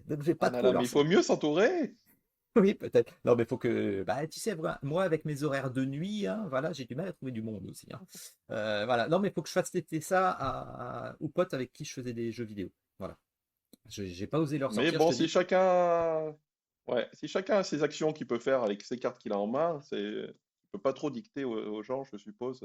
donc j'ai pas ah là trop là, mais leur. il faut mieux s'entourer. Oui, peut-être. Non, mais faut que. Bah, tu sais, moi, avec mes horaires de nuit, hein, voilà, j'ai du mal à trouver du monde aussi, hein. Voilà. Non, mais il faut que je fasse tester ça aux potes avec qui je faisais des jeux vidéo. Voilà. J'ai pas osé leur Mais sortir, je bon, te dis. si chacun a ses actions qu'il peut faire avec ses cartes qu'il a en main, tu peux pas trop dicter aux gens, je suppose.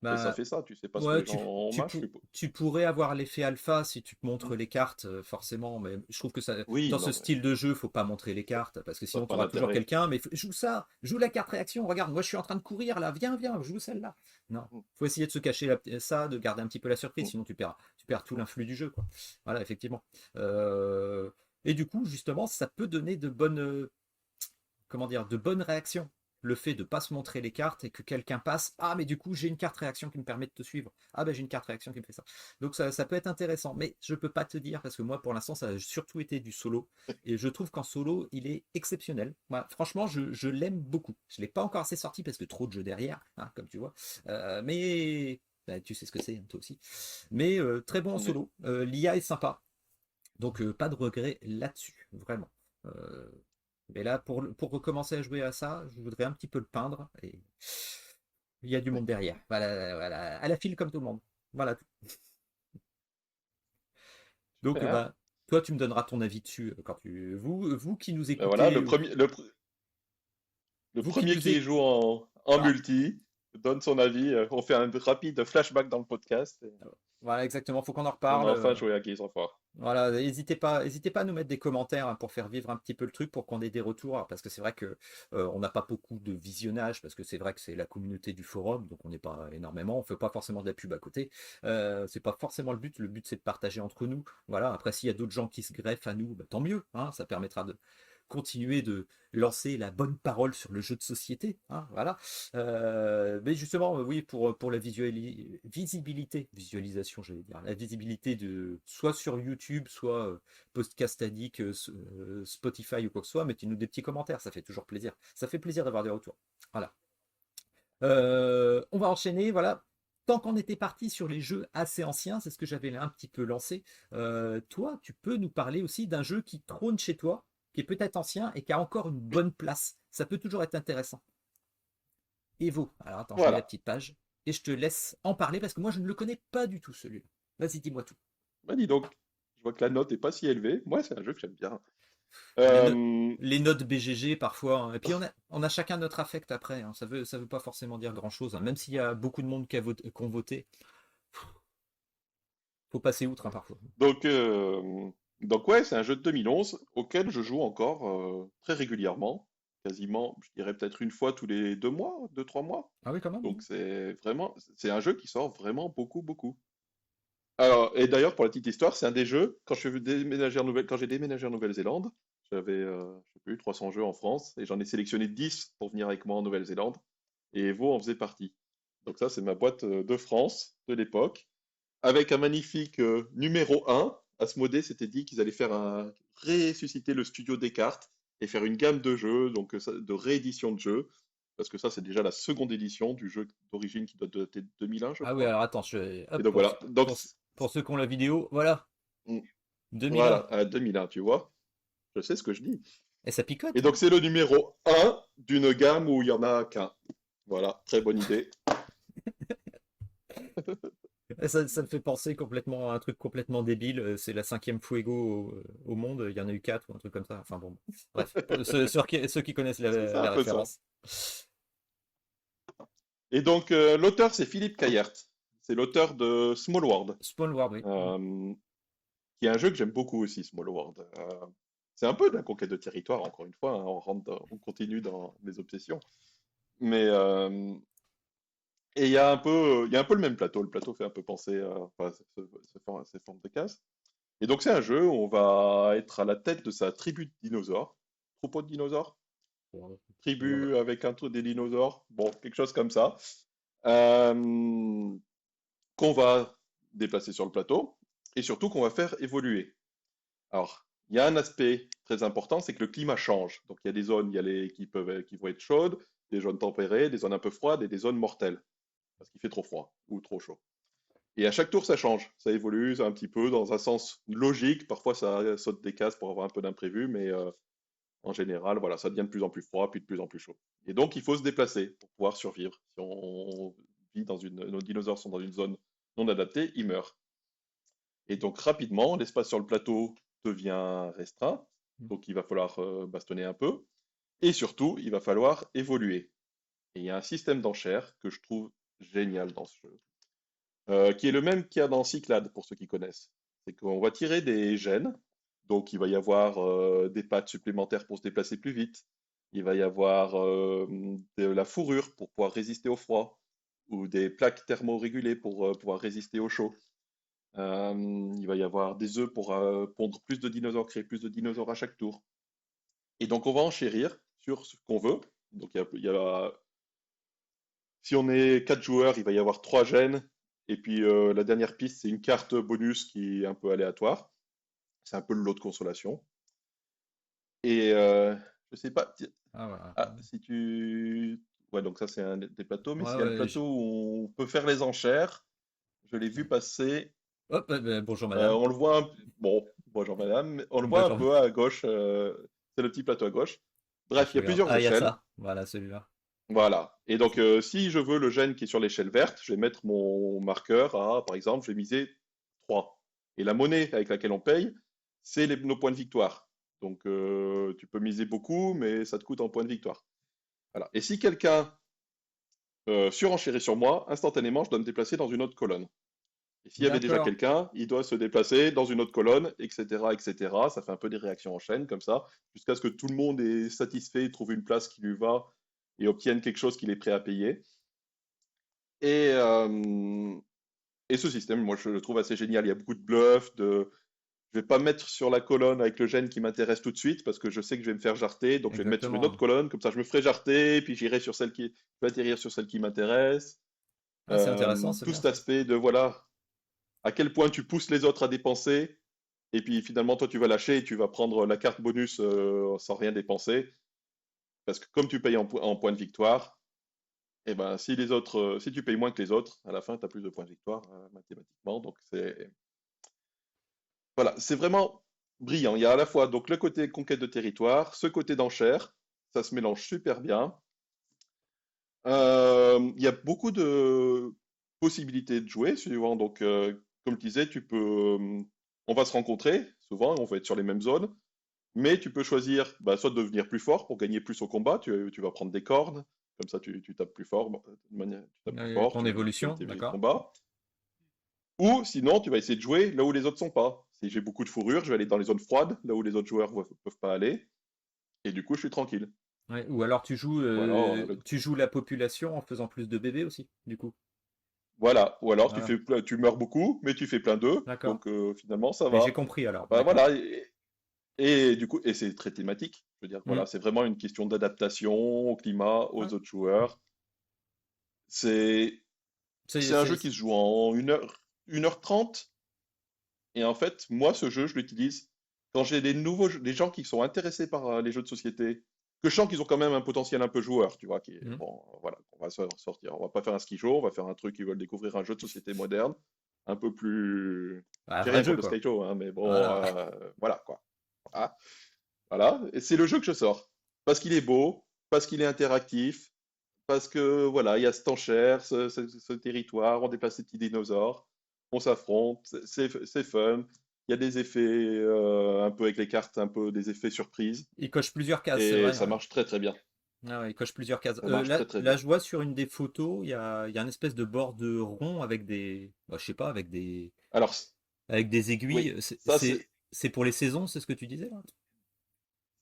Fais ça, Bah, fais ça. Tu sais pas ce que ouais, les gens ont en main, je suppose. tu pourrais avoir l'effet alpha si tu te Hmm. montres les cartes, forcément, mais je trouve que Oui, dans ce non, mais style de jeu, faut pas montrer les cartes, parce que ça n'a sinon tu pas auras toujours d'intérêt. quelqu'un, mais joue ça, joue la carte réaction, regarde, moi je suis en train de courir là, viens, joue celle-là. Non, Hmm, faut essayer de se cacher ça, de garder un petit peu la surprise, hmm, sinon tu perds tout hmm. l'influx du jeu, quoi. Voilà, effectivement. Euh, et du coup, justement, ça peut donner comment dire, de bonnes réactions. Le fait de ne pas se montrer les cartes et que quelqu'un passe, ah mais du coup j'ai une carte réaction qui me permet de te suivre. Ah ben j'ai une carte réaction qui me fait ça. Donc ça peut être intéressant, mais je peux pas te dire parce que moi pour l'instant ça a surtout été du solo et je trouve qu'en solo il est exceptionnel. Moi, franchement je l'aime beaucoup. Je l'ai pas encore assez sorti parce que trop de jeux derrière, hein, comme tu vois. Mais bah, tu sais ce que c'est, hein, toi aussi. Mais très bon en Oui. solo. L'IA est sympa, donc pas de regret là-dessus, vraiment. Euh, mais là, pour recommencer à jouer à ça, je voudrais un petit peu le peindre. Et il y a du Oui. monde derrière. Voilà, à la file comme tout le monde. Voilà. Donc, Super. bah, toi, tu me donneras ton avis dessus quand vous qui nous Ben voilà, écoutez, le vous qui premier nous qui écoutez, joue en voilà. multi donne son avis. On fait un rapide flashback dans le podcast. Voilà, exactement, faut qu'on en On reparle. a enfin joué à Gears of War. Voilà, n'hésitez pas à nous mettre des commentaires hein, pour faire vivre un petit peu le truc, pour qu'on ait des retours, parce que c'est vrai que on n'a pas beaucoup de visionnage, parce que c'est vrai que c'est la communauté du forum, donc on n'est pas énormément, on fait pas forcément de la pub à côté. C'est pas forcément le but c'est de partager entre nous. Voilà, après s'il y a d'autres gens qui se greffent à nous, bah, tant mieux, hein, ça permettra de continuer de lancer la bonne parole sur le jeu de société, hein, voilà. Mais justement, oui, pour la visualisation, j'allais dire, la visibilité de soit sur YouTube, soit Podcast Addict, Spotify ou quoi que ce soit, mettez-nous des petits commentaires, ça fait toujours plaisir. Ça fait plaisir d'avoir des retours. Voilà. On va enchaîner, voilà. Tant qu'on était parti sur les jeux assez anciens, c'est ce que j'avais un petit peu lancé. Toi, tu peux nous parler aussi d'un jeu qui trône chez toi, qui est peut-être ancien et qui a encore une bonne place. Ça peut toujours être intéressant. Evo. Alors attends, je mets la Voilà. petite page et je te laisse en parler parce que moi je ne le connais pas du tout celui-là. Vas-y, dis-moi tout. Bah dis donc, je vois que la note est pas si élevée. Moi, c'est un jeu que j'aime bien. Les, no- Euh, les notes BGG parfois, hein. Et puis on a chacun notre affect après, hein. Ça veut pas forcément dire grand-chose, hein. Même s'il y a beaucoup de monde qui ont voté, faut passer outre hein, parfois. donc, euh, donc ouais, c'est un jeu de 2011 auquel je joue encore très régulièrement, quasiment, je dirais peut-être une fois tous les 2 mois, 2, 3 mois. Ah oui, quand même. Donc c'est un jeu qui sort vraiment beaucoup, beaucoup. Alors, et d'ailleurs, pour la petite histoire, c'est un des jeux, quand j'ai déménagé en Nouvelle-Zélande, j'avais, je sais plus, 300 jeux en France, et j'en ai sélectionné 10 pour venir avec moi en Nouvelle-Zélande, et Evo en faisait partie. Donc ça, c'est ma boîte de France de l'époque, avec un magnifique numéro 1. Asmodée s'était dit qu'ils allaient ressusciter le studio Descartes et faire une gamme de jeux, donc de réédition de jeux, parce que ça, c'est déjà la seconde édition du jeu d'origine qui doit dater de 2001, je Ah oui, crois. alors attends, Et hop, donc voilà. Donc, pour ceux qui ont la vidéo, voilà, mm, 2001. voilà, à 2001, tu vois. Je sais ce que je dis. Et ça Et picote, hein. donc, c'est le numéro 1 d'une gamme où il y en a qu'un. Voilà, très bonne idée. Et ça me fait penser complètement à un truc complètement débile. C'est la cinquième Fuego au monde. Il y en a eu quatre ou un truc comme ça. Enfin bon, bref, pour ceux qui connaissent C'est un la peu ça. référence. Et donc, l'auteur, c'est Philippe Kayert. C'est l'auteur de Small World, Spawn World, oui. euh, qui est un jeu que j'aime beaucoup aussi, Small World. C'est un peu de la conquête de territoire, encore une fois, hein, on continue dans les obsessions. Mais, et il y a un peu le même plateau. Le plateau fait un peu penser à enfin, ces formes de cases. Et donc, c'est un jeu où on va être à la tête de sa tribu de dinosaures. Troupeau de dinosaures? Bon, Tribu avec un truc des dinosaures? Bon, quelque chose comme ça. Euh, qu'on va déplacer sur le plateau et surtout qu'on va faire évoluer. Alors, il y a un aspect très important, c'est que le climat change. Donc, il y a des zones qui vont être chaudes, des zones tempérées, des zones un peu froides et des zones mortelles, parce qu'il fait trop froid ou trop chaud. Et à chaque tour, ça change, ça évolue un petit peu dans un sens logique. Parfois, ça saute des cases pour avoir un peu d'imprévu, mais en général, voilà, ça devient de plus en plus froid, puis de plus en plus chaud. Et donc, il faut se déplacer pour pouvoir survivre. Si on vit nos dinosaures sont dans une zone non adaptée, ils meurent. Et donc, rapidement, l'espace sur le plateau devient restreint. Donc, il va falloir bastonner un peu. Et surtout, il va falloir évoluer. Et il y a un système d'enchères que je trouve génial dans ce jeu, qui est le même qu'il y a dans Cyclades, pour ceux qui connaissent. C'est qu'on va tirer des gènes, donc il va y avoir des pattes supplémentaires pour se déplacer plus vite, il va y avoir de la fourrure pour pouvoir résister au froid, ou des plaques thermorégulées pour pouvoir résister au chaud. Il va y avoir des œufs pour pondre plus de dinosaures, créer plus de dinosaures à chaque tour. Et donc on va enchérir sur ce qu'on veut. Donc si on est 4 joueurs, il va y avoir 3 gènes. Et puis la dernière piste, c'est une carte bonus qui est un peu aléatoire. C'est un peu le lot de consolation. Et je sais pas Ah voilà. si tu. Ouais, donc ça c'est un des plateaux, mais Ouais, s'il y a le ouais. plateau où on peut faire les enchères, je l'ai vu passer. Hop, bonjour madame. On le voit bon, bonjour madame, mais on le voit un Bonjour. peu à gauche. C'est le petit plateau à gauche. Bref, il y Je a regarde. plusieurs Ah, il y a échelles. ça. Voilà, celui-là. Voilà. Et donc, si je veux le gène qui est sur l'échelle verte, je vais mettre mon marqueur à, par exemple, je vais miser 3. Et la monnaie avec laquelle on paye, c'est nos points de victoire. Donc, tu peux miser beaucoup, mais ça te coûte en points de victoire. Voilà. Et si quelqu'un surenchérit sur moi, instantanément, je dois me déplacer dans une autre colonne. Et s'il y avait déjà D'accord. quelqu'un, il doit se déplacer dans une autre colonne, etc., etc. Ça fait un peu des réactions en chaîne comme ça, jusqu'à ce que tout le monde est satisfait, trouve une place qui lui va et obtienne quelque chose qu'il est prêt à payer. Et, euh, et ce système, moi, je le trouve assez génial. Il y a beaucoup de bluff, je vais pas mettre sur la colonne avec le gène qui m'intéresse tout de suite parce que je sais que je vais me faire jarter, donc je vais me mettre sur une autre Exactement. colonne, comme ça je me ferai jarter, puis je vais atterrir sur celle qui m'intéresse. Ah, c'est intéressant, c'est Tout bien cet ça. aspect de voilà, à quel point tu pousses les autres à dépenser, et puis finalement toi tu vas lâcher et tu vas prendre la carte bonus sans rien dépenser, parce que comme tu payes en points de victoire, et ben si les autres, si tu payes moins que les autres, à la fin tu as plus de points de victoire mathématiquement, donc c'est voilà, c'est vraiment brillant. Il y a à la fois donc le côté conquête de territoire, ce côté d'enchère, ça se mélange super bien. Il y a beaucoup de possibilités de jouer, suivant donc comme je disais, on va se rencontrer souvent, on va être sur les mêmes zones, mais tu peux choisir bah, soit de devenir plus fort pour gagner plus au combat, tu vas prendre des cornes, comme ça tu tapes plus fort, tu tapes plus fort, Ton tu gagnes évolution, tes vies de d'accord. combat. Ou sinon, tu vas essayer de jouer là où les autres sont pas. Si j'ai beaucoup de fourrure, je vais aller dans les zones froides, là où les autres joueurs ne peuvent pas aller, et du coup, je suis tranquille. Ouais, ou alors Voilà, tu joues la population en faisant plus de bébés aussi, du coup. voilà. Ou alors Voilà, tu meurs beaucoup, mais tu fais plein d'œufs, d'accord. donc finalement ça Mais j'ai va. compris alors, Bah, d'accord. voilà. Et du coup, et c'est très thématique. Je veux dire, Hmm. voilà, c'est vraiment une question d'adaptation au climat, Ouais. aux autres joueurs. C'est C'est, c'est un c'est- jeu qui se joue en 1h30. Et en fait, moi, ce jeu, je l'utilise quand j'ai des gens qui sont intéressés par les jeux de société, que je sens qu'ils ont quand même un potentiel un peu joueur, tu vois, qui est, hmm. bon, voilà, on va sortir. On va pas faire un ski show, on va faire un truc qui veulent découvrir un jeu de société moderne, un peu plus. Un J'ai vrai rien jeu, contre le quoi. sky show, hein, mais bon, Voilà. voilà, quoi. Voilà. Voilà. Et c'est le jeu que je sors. Parce qu'il est beau, parce qu'il est interactif, parce que, voilà, il y a cette enchère, ce territoire, on déplace ces petits dinosaures, on s'affronte, c'est fun. Il y a des effets un peu avec les cartes, un peu des effets surprises. Il coche plusieurs cases, c'est Et vrai. ça Ouais. marche très très bien. Ah ouais, il coche plusieurs cases. Ça marche très très Là, bien. je vois sur une des photos, il y a une espèce de bord de rond avec des, bah, je sais pas, Alors, avec des aiguilles. oui, ça C'est pour les saisons, c'est ce que tu disais là?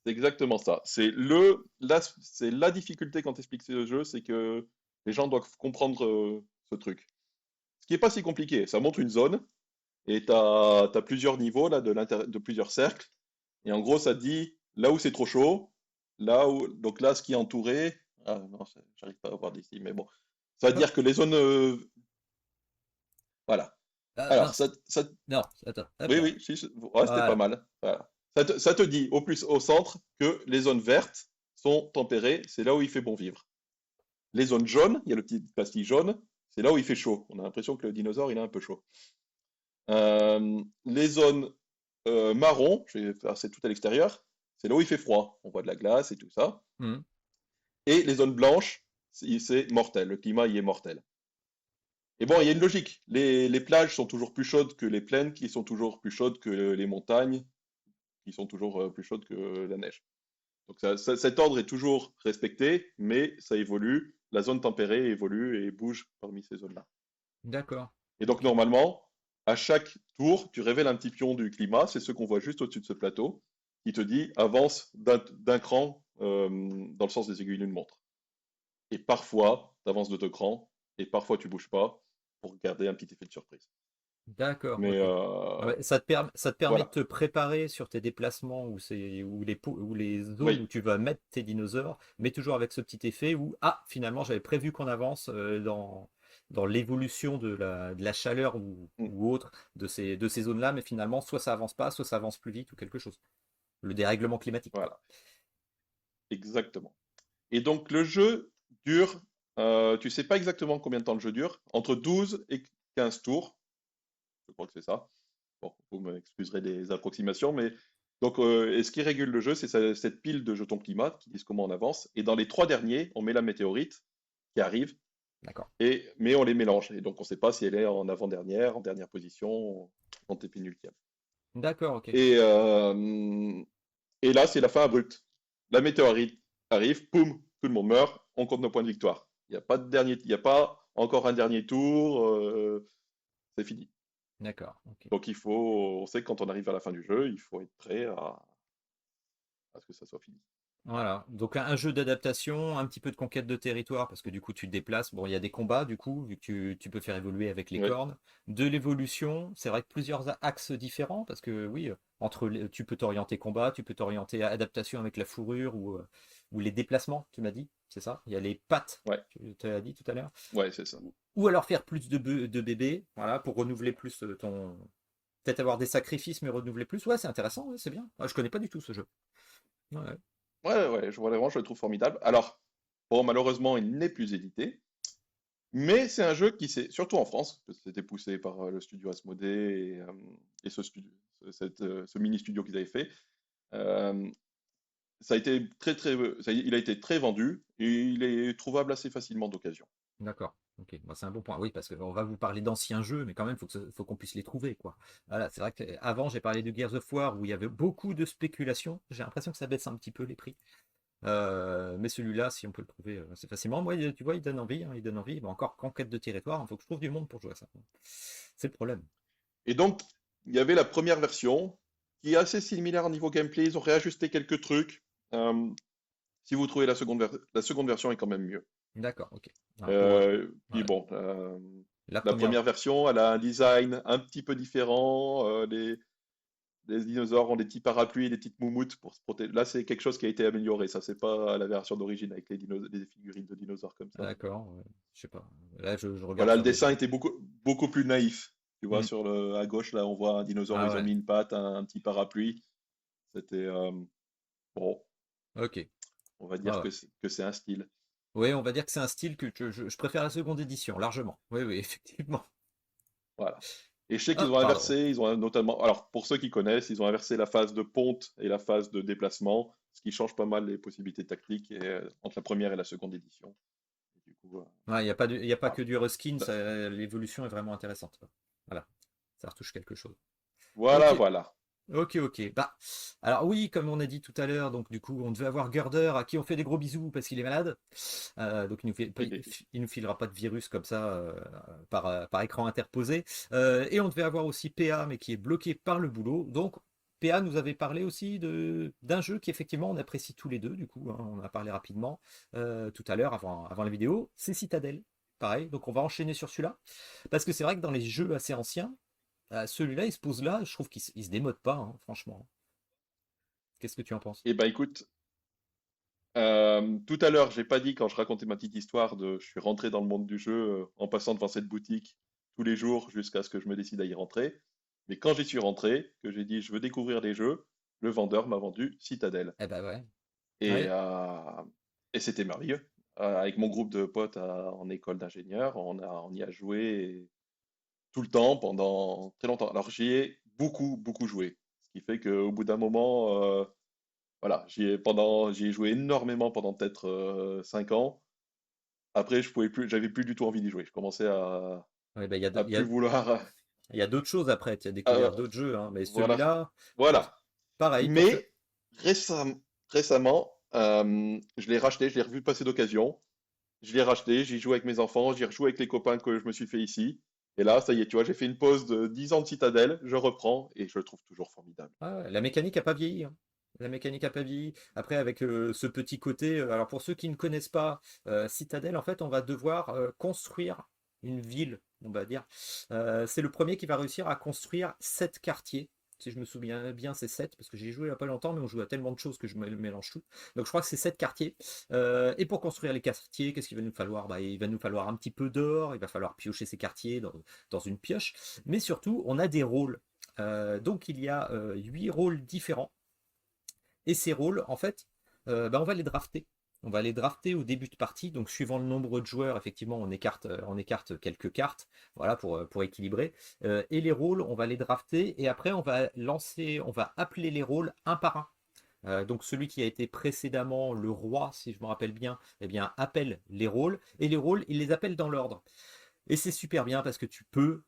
c'est exactement ça. C'est la difficulté quand tu expliques ce jeu, c'est que les gens doivent comprendre ce truc. Ce qui est pas si compliqué. Ça montre une zone et tu as plusieurs niveaux là, de plusieurs cercles. Et en gros, ça te dit là où c'est trop chaud, donc là, ce qui est entouré. Ah non, j'arrive pas à voir d'ici, mais bon. Ça veut Hop. dire que les zones. Voilà. Ah, Alors, mince. Non, attends, hop oui, là. oui, si, ouais, c'était pas Voilà. mal. Voilà. Ça te dit au plus au centre que les zones vertes sont tempérées, c'est là où il fait bon vivre. Les zones jaunes, il y a le petit pastille jaune, c'est là où il fait chaud. On a l'impression que le dinosaure, il est un peu chaud. Les zones marron, c'est tout à l'extérieur, c'est là où il fait froid. On voit de la glace et tout ça. Hmm. Et les zones blanches, c'est mortel. Le climat y est mortel. Et bon, il y a une logique. Les plages sont toujours plus chaudes que les plaines, qui sont toujours plus chaudes que les montagnes, qui sont toujours plus chaudes que la neige. Donc cet ordre est toujours respecté, mais ça évolue. La zone tempérée évolue et bouge parmi ces zones-là. D'accord. Et donc Ok. normalement, à chaque tour, tu révèles un petit pion du climat, c'est ce qu'on voit juste au-dessus de ce plateau, qui te dit avance d'un cran dans le sens des aiguilles d'une montre. Et parfois, tu avances de 2 crans, et parfois tu bouges pas pour garder un petit effet de surprise. D'accord, Mais ok. Ah ouais, ça te permet de voilà, te préparer sur tes déplacements ou les zones où oui. tu vas mettre tes dinosaures, mais toujours avec ce petit effet où, ah, finalement, j'avais prévu qu'on avance dans l'évolution de la chaleur Mm, ou autre de ces zones-là, mais finalement, soit ça avance pas, soit ça avance plus vite ou quelque chose. Le dérèglement climatique, quoi. voilà, exactement. Et donc le jeu dure, tu sais pas exactement combien de temps le jeu dure, entre 12 et 15 tours, je crois que c'est ça. Bon, vous m'excuserez des approximations, mais donc et ce qui régule le jeu, c'est cette pile de jetons climat qui disent comment on avance. Et dans les 3 derniers, on met la météorite qui arrive, D'accord. mais on les mélange. Et donc on ne sait pas si elle est en avant-dernière, en dernière position, en antépénultième. D'accord, ok. Et, euh, et là, c'est la fin abrupte. La météorite arrive, poum, tout le monde meurt, on compte nos points de victoire. Il n'y a pas de dernier, il n'y a pas encore un dernier tour, c'est fini. D'accord. Ok. Donc on sait que quand on arrive à la fin du jeu, il faut être prêt à ce que ça soit fini. Voilà, donc un jeu d'adaptation, un petit peu de conquête de territoire, parce que du coup tu te déplaces. Bon, il y a des combats, du coup, vu que tu peux faire évoluer avec les Ouais, cornes. De l'évolution, c'est vrai que plusieurs axes différents, parce que oui, tu peux t'orienter combat, tu peux t'orienter adaptation avec la fourrure ou les déplacements, tu m'as dit, c'est ça? Il y a les pattes, ouais, tu as dit tout à l'heure. ouais, c'est ça. Ou alors faire plus de bébés, voilà, pour renouveler plus ton. Peut-être avoir des sacrifices, mais renouveler plus. Ouais, c'est intéressant, ouais, c'est bien. Ah, je connais pas du tout ce jeu. Ouais. Ouais, ouais, vraiment, je le trouve formidable. Alors, bon, malheureusement, il n'est plus édité, mais c'est un jeu qui s'est, surtout en France, parce que c'était poussé par le studio Asmodée et ce mini studio qu'ils avaient fait. euh, Ça a été il a été très vendu et il est trouvable assez facilement d'occasion. D'accord. Ok. Bah, c'est un bon point. Oui, parce qu'on va vous parler d'anciens jeux, mais quand même, faut qu'on puisse les trouver, quoi. Voilà, c'est vrai qu'avant, j'ai parlé de Gears of War où il y avait beaucoup de spéculation. J'ai l'impression que ça baisse un petit peu les prix. Mais celui-là, si on peut le trouver assez facilement, moi, tu vois, il donne envie. Hein, il donne envie. Bon, encore conquête de territoire, il faut que je trouve du monde pour jouer à ça. C'est le problème. Et donc, il y avait la première version qui est assez similaire au niveau gameplay. Ils ont réajusté quelques trucs. Euh, Si vous trouvez la seconde version est quand même mieux. D'accord. Ok. Alors, pour Puis ouais, bon, la la première. première version, elle a un design un petit peu différent. Les dinosaures ont des petits parapluies et des petites moumoutes pour se protéger. Là, c'est quelque chose qui a été amélioré. Ça, c'est pas la version d'origine avec les figurines de dinosaures comme ça. D'accord. Ouais, je sais pas. Là, je regarde Voilà, le sur les dessin jeux. était beaucoup plus naïf. Tu vois, Hmm. à gauche, là, on voit un dinosaure, Ah ils ont ouais. mis une patte, un petit parapluie. C'était, bon, Ok. on va Ah dire ouais. que c'est un style. Oui, on va dire que c'est un style que je préfère la seconde édition, largement. Oui, oui, effectivement. Voilà. Et je sais qu'ils Ah, ont pardon. inversé, ils ont notamment, alors pour ceux qui connaissent, ils ont inversé la phase de ponte et la phase de déplacement, ce qui change pas mal les possibilités tactiques entre la première et la seconde édition. Et du coup, Il n'y a pas y a pas voilà. que du reskin, l'évolution est vraiment intéressante. Voilà, ça retouche quelque chose. Voilà, Ok, voilà. ok, ok. Bah, alors oui, comme on a dit tout à l'heure, donc du coup, on devait avoir Girder à qui on fait des gros bisous parce qu'il est malade. Donc il nous filera pas de virus comme ça par écran interposé. Et on devait avoir aussi PA, mais qui est bloqué par le boulot. Donc PA nous avait parlé aussi d'un jeu qui effectivement on apprécie tous les deux. Du coup, hein, on a parlé rapidement tout à l'heure avant la vidéo. C'est Citadel. Pareil, donc on va enchaîner sur celui-là. Parce que c'est vrai que dans les jeux assez anciens, celui-là, il se pose là, je trouve qu'il se démode pas, hein, franchement. Qu'est-ce que tu en penses? Et ben écoute, tout à l'heure, j'ai pas dit quand je racontais ma petite histoire je suis rentré dans le monde du jeu en passant devant cette boutique tous les jours jusqu'à ce que je me décide à y rentrer. Mais quand j'y suis rentré, que j'ai dit je veux découvrir des jeux, le vendeur m'a vendu Citadel. Eh ben ouais. Et, Ouais. euh, et c'était merveilleux. Avec mon groupe de potes en école d'ingénieur, on y a joué tout le temps pendant très longtemps. Alors j'y ai beaucoup joué. Ce qui fait qu'au bout d'un moment, voilà, j'y ai joué énormément pendant peut-être 5 ans. Après, j'avais plus du tout envie d'y jouer. Je commençais Ouais, ben, à plus vouloir. il y a d'autres choses après, tu as euh, découvert d'autres jeux, hein, mais voilà, celui-là, bon, voilà. pareil, Mais récemment, je l'ai racheté, je l'ai revu passer d'occasion. Je l'ai racheté, j'y joue avec mes enfants, j'y rejoue avec les copains que je me suis fait ici. Et là, ça y est, tu vois, j'ai fait une pause de 10 ans de Citadel, je reprends et je le trouve toujours formidable. ah ouais, la mécanique a pas vieilli, hein. La mécanique a pas vieilli. Après, avec ce petit côté, alors pour ceux qui ne connaissent pas Citadel, en fait, on va devoir construire une ville, on va dire. C'est le premier qui va réussir à construire 7 quartiers. Si je me souviens bien, c'est 7, parce que j'ai joué il n'y a pas longtemps, mais on joue à tellement de choses que je mélange tout. Donc je crois que c'est 7 quartiers. Et pour construire les quartiers, qu'est-ce qu'il va nous falloir? Bah, il va nous falloir un petit peu d'or, il va falloir piocher ces quartiers dans une pioche. Mais surtout, on a des rôles. Donc il y a 8 rôles différents. Et ces rôles, en fait, bah, on va les drafter. On va les drafter au début de partie. Donc suivant le nombre de joueurs, effectivement, on écarte quelques cartes, voilà, pour équilibrer. Et les rôles, on va les drafter. Et après, on va appeler les rôles un par un. Donc celui qui a été précédemment le roi, si je me rappelle bien, eh bien appelle les rôles. Et les rôles, il les appelle dans l'ordre. Et c'est super bien parce que tu peux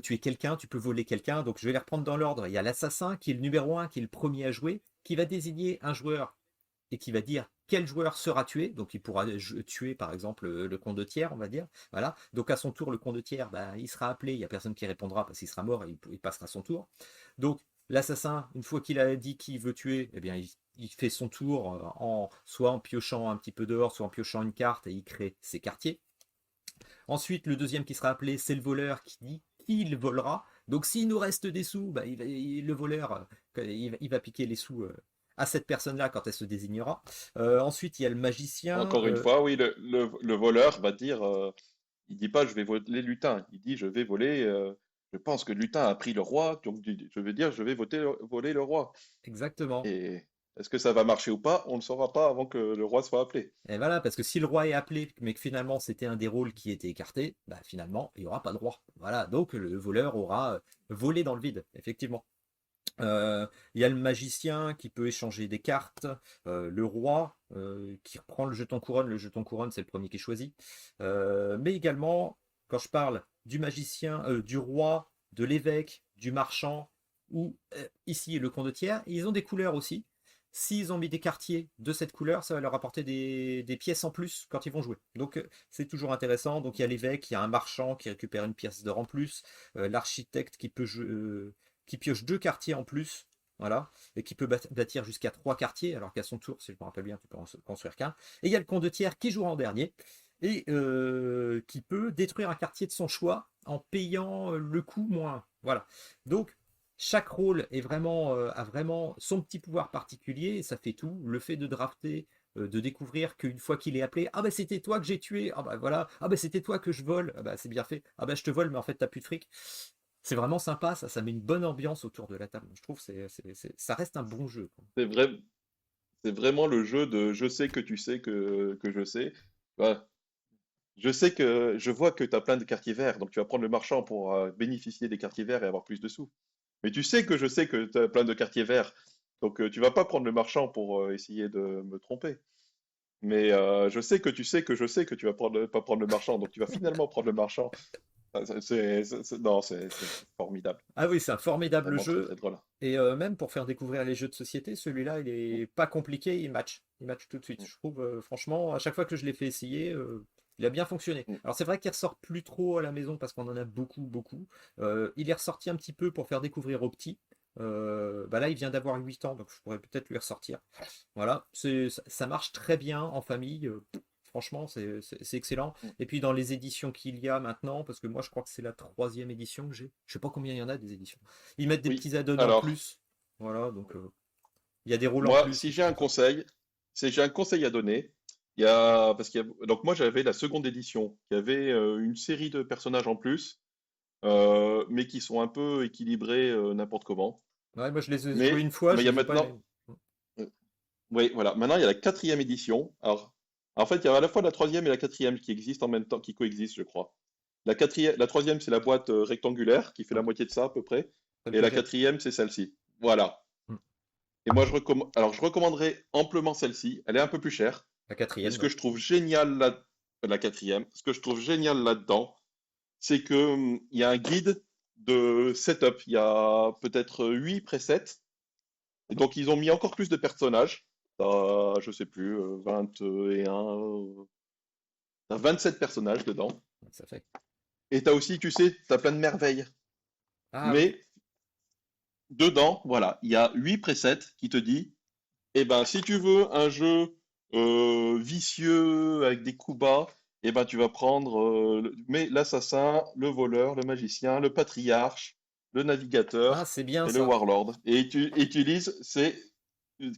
tuer quelqu'un, tu peux voler quelqu'un. Donc je vais les reprendre dans l'ordre. Il y a l'assassin qui est le numéro 1, qui est le premier à jouer, qui va désigner un joueur et qui va dire quel joueur sera tué. Donc il pourra tuer par exemple le condottiere, on va dire. Voilà. Donc à son tour, le condottiere, bah, il sera appelé, il n'y a personne qui répondra parce qu'il sera mort et il passera son tour. Donc l'assassin, une fois qu'il a dit qui veut tuer, eh bien il fait son tour soit en piochant un petit peu dehors, soit en piochant une carte et il crée ses quartiers. Ensuite, le deuxième qui sera appelé, c'est le voleur qui dit qu'il volera. Donc s'il nous reste des sous, bah, le voleur, il va piquer les sous à cette personne-là quand elle se désignera. Ensuite, il y a le magicien. Encore une fois, oui, le voleur va dire, il dit pas je vais voler lutin, il dit je vais voler, je pense que lutin a pris le roi, donc je vais dire je vais voler le roi. Exactement. Et est-ce que ça va marcher ou pas? On ne le saura pas avant que le roi soit appelé. Et voilà, parce que si le roi est appelé, mais que finalement c'était un des rôles qui était écarté, bah finalement il n'y aura pas de roi. Voilà, donc le voleur aura volé dans le vide, effectivement. Il y a le magicien qui peut échanger des cartes, le roi qui reprend le jeton couronne c'est le premier qui choisit. Mais également, quand je parle du magicien, du roi, de l'évêque, du marchand, ou ici le condottiere, ils ont des couleurs aussi. S'ils ont mis des quartiers de cette couleur, ça va leur apporter des pièces en plus quand ils vont jouer. Donc c'est toujours intéressant. Donc il y a l'évêque, il y a un marchand qui récupère une pièce d'or en plus, l'architecte qui pioche 2 quartiers en plus, voilà, et qui peut bâtir jusqu'à 3 quartiers, alors qu'à son tour, si je me rappelle bien, tu peux en construire qu'un. Et il y a le condottiere qui joue en dernier, et qui peut détruire un quartier de son choix en payant le coût moins. Voilà. Donc, chaque rôle a vraiment son petit pouvoir particulier, et ça fait tout. Le fait de drafter, de découvrir qu'une fois qu'il est appelé, ah bah c'était toi que j'ai tué, ah bah voilà, ah bah c'était toi que je vole, ah bah c'est bien fait, ah bah je te vole, mais en fait t'as plus de fric. C'est vraiment sympa, ça met une bonne ambiance autour de la table. Je trouve que ça reste un bon jeu, quoi. C'est vrai, c'est vraiment le jeu de je sais que tu sais que je sais. Voilà. Je sais que je vois que tu as plein de quartiers verts, donc tu vas prendre le marchand pour bénéficier des quartiers verts et avoir plus de sous. Mais tu sais que je sais que tu as plein de quartiers verts, donc tu vas pas prendre le marchand pour essayer de me tromper. Mais je sais que tu sais que je sais que tu vas pas prendre le marchand, donc tu vas finalement prendre le marchand. Ah, non, c'est formidable. Ah oui, c'est un formidable Vraiment très jeu. très drôle. Et même pour faire découvrir les jeux de société, celui-là, il Mm, est pas compliqué, il match. Il match tout de suite. mm, Je trouve, franchement, à chaque fois que je l'ai fait essayer, il a bien fonctionné. mm. Alors c'est vrai qu'il ressort plus trop à la maison parce qu'on en a beaucoup, beaucoup. Il est ressorti un petit peu pour faire découvrir aux petits. Bah là, il vient d'avoir 8 ans, donc je pourrais peut-être lui ressortir. Voilà, ça marche très bien en famille. Franchement, c'est excellent. Mm. Et puis dans les éditions qu'il y a maintenant, parce que moi je crois que c'est la 3e édition que j'ai. Je sais pas combien il y en a des éditions. Ils mettent des Oui. petits add-ons en Alors, plus. Voilà, donc il y a des rôles en moi, plus, si des j'ai trucs un comme ça. conseil, si j'ai un conseil à donner, il y a, parce qu'il y a, donc moi j'avais la seconde édition, qui avait une série de personnages en plus, mais qui sont un peu équilibrés n'importe comment. Ouais, moi je les ai joués Mais, une fois, mais il je y a les ai pas aimés. maintenant, euh, oui, voilà, maintenant il y a la quatrième édition. Alors, en fait, il y a à la fois la troisième et la quatrième qui existent en même temps, qui coexistent, je crois. La troisième, c'est la boîte rectangulaire qui fait la Ouais, moitié de ça à peu près, celle et que la j'ai. quatrième, c'est celle-ci. Voilà. Hmm. Et moi, alors, je recommanderais amplement celle-ci. Elle est un peu plus chère. La Mais quatrième, ce que ouais. je trouve génial la quatrième, ce que je trouve génial là-dedans, c'est que il y a un guide de setup. Il y a peut-être 8 presets. Et donc, ils ont mis encore plus de personnages. T'as, je sais plus, 21, t'as 27 personnages dedans. Ça fait. Et t'as aussi, tu sais, t'as plein de merveilles. Ah oui. Mais dedans, voilà, il y a 8 presets qui te dit, eh ben, si tu veux un jeu vicieux avec des coups bas, eh ben, tu vas prendre mais l'assassin, le voleur, le magicien, le patriarche, le Ah, navigateur c'est bien et le ça. warlord. Et tu utilises ces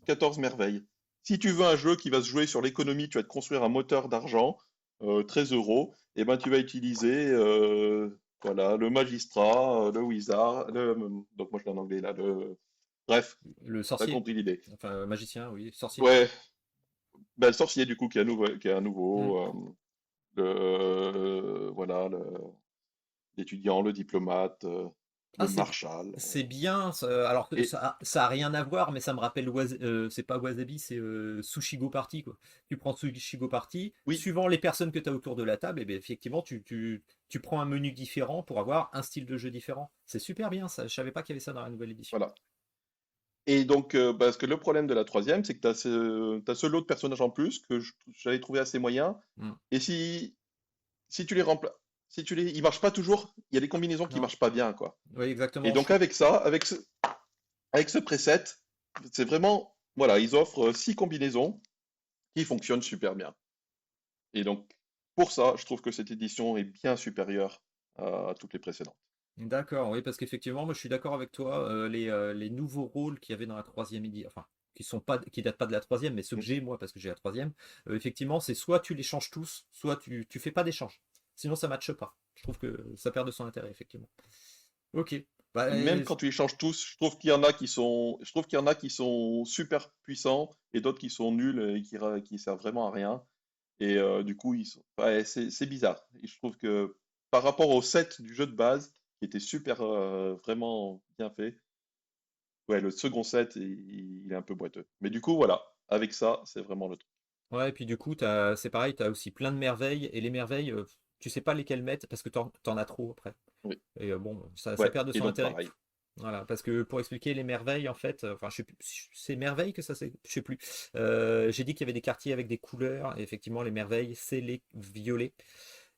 14 merveilles. Si tu veux un jeu qui va se jouer sur l'économie, tu vas te construire un moteur d'argent, 13 euros, eh ben, tu vas utiliser voilà, le magistrat, le wizard, donc moi je l'ai en anglais là, bref, Le t'as sorcier. compris l'idée. Enfin, magicien, oui, sorcier. Ouais, ben, le sorcier, du coup, qui est à Hmm. nouveau, voilà, l'étudiant, le diplomate, Ah, le marshal. c'est bien. Alors que Et ça a rien à voir, mais ça me rappelle c'est pas Wasabi, c'est Sushigo Party, quoi. Tu prends Sushigo Party, oui, suivant les personnes que tu as autour de la table, et bien effectivement, tu prends un menu différent pour avoir un style de jeu différent. C'est super bien, ça. Je savais pas qu'il y avait ça dans la nouvelle édition. voilà. Et donc, parce que le problème de la troisième, c'est que t'as ce lot de personnages en plus que j'avais trouvé assez moyen. Hmm. Et si tu les remplaces, ils marchent pas toujours, il y a des combinaisons qui Non, marchent pas bien, quoi. oui, Et exactement. donc, avec ce preset, c'est vraiment, voilà, ils offrent 6 combinaisons qui fonctionnent super bien. Et donc, pour ça, je trouve que cette édition est bien supérieure à toutes les précédentes. D'accord, oui, parce qu'effectivement, moi je suis d'accord avec toi. Les nouveaux rôles qu'il y avait dans la troisième édition, enfin, qui datent pas de la troisième, mais ceux que Mm. j'ai moi, parce que j'ai la troisième, effectivement, c'est soit tu les changes tous, soit tu fais pas d'échange. Sinon, ça matche pas. Je trouve que ça perd de son intérêt, effectivement. Ok. Bah, Et même quand tu les changes tous, je trouve qu'il y en a qui sont super puissants et d'autres qui sont nuls et qui servent vraiment à rien. Et du coup, ouais, c'est bizarre. Et je trouve que par rapport au set du jeu de base, qui était super, vraiment bien fait, ouais, le second set, il est un peu boiteux. Mais du coup, voilà, avec ça, c'est vraiment le truc. ouais, et puis du coup, c'est pareil, tu as aussi plein de merveilles, et les merveilles, tu sais pas lesquelles mettre parce que t'en as trop après. Oui, Et bon, ça ouais, perd de et son donc intérêt. pareil. Voilà, parce que pour expliquer les merveilles, en fait, enfin, je sais plus, c'est merveilles que ça, c'est, je sais plus. J'ai dit qu'il y avait des quartiers avec des couleurs, et effectivement, les merveilles, c'est les violets.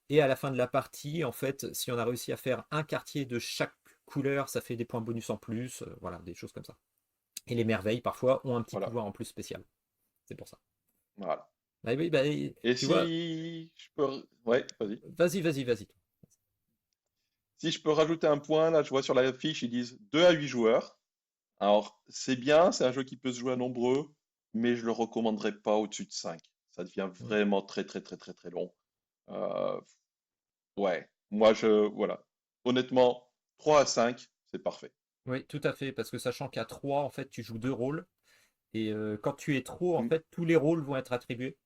Et à la fin de la partie, en fait, si on a réussi à faire un quartier de chaque couleur, ça fait des points bonus en plus, voilà, des choses comme ça. Et les merveilles, parfois, ont un petit Voilà, pouvoir en plus spécial. C'est pour ça. voilà. Bah oui, bah, Et tu vois, si je peux, ouais, vas-y. vas-y. Si je peux rajouter un point, là, je vois sur la fiche, ils disent 2 à 8 joueurs. Alors, c'est bien, c'est un jeu qui peut se jouer à nombreux, mais je le recommanderais pas au-dessus de 5. Ça devient Mm. vraiment très long. Euh, ouais, voilà. Honnêtement, 3 à 5, c'est parfait. Oui, tout à fait, parce que sachant qu'à 3 en fait, tu joues deux rôles, et quand tu es trop, en Mm. fait, tous les rôles vont être attribués.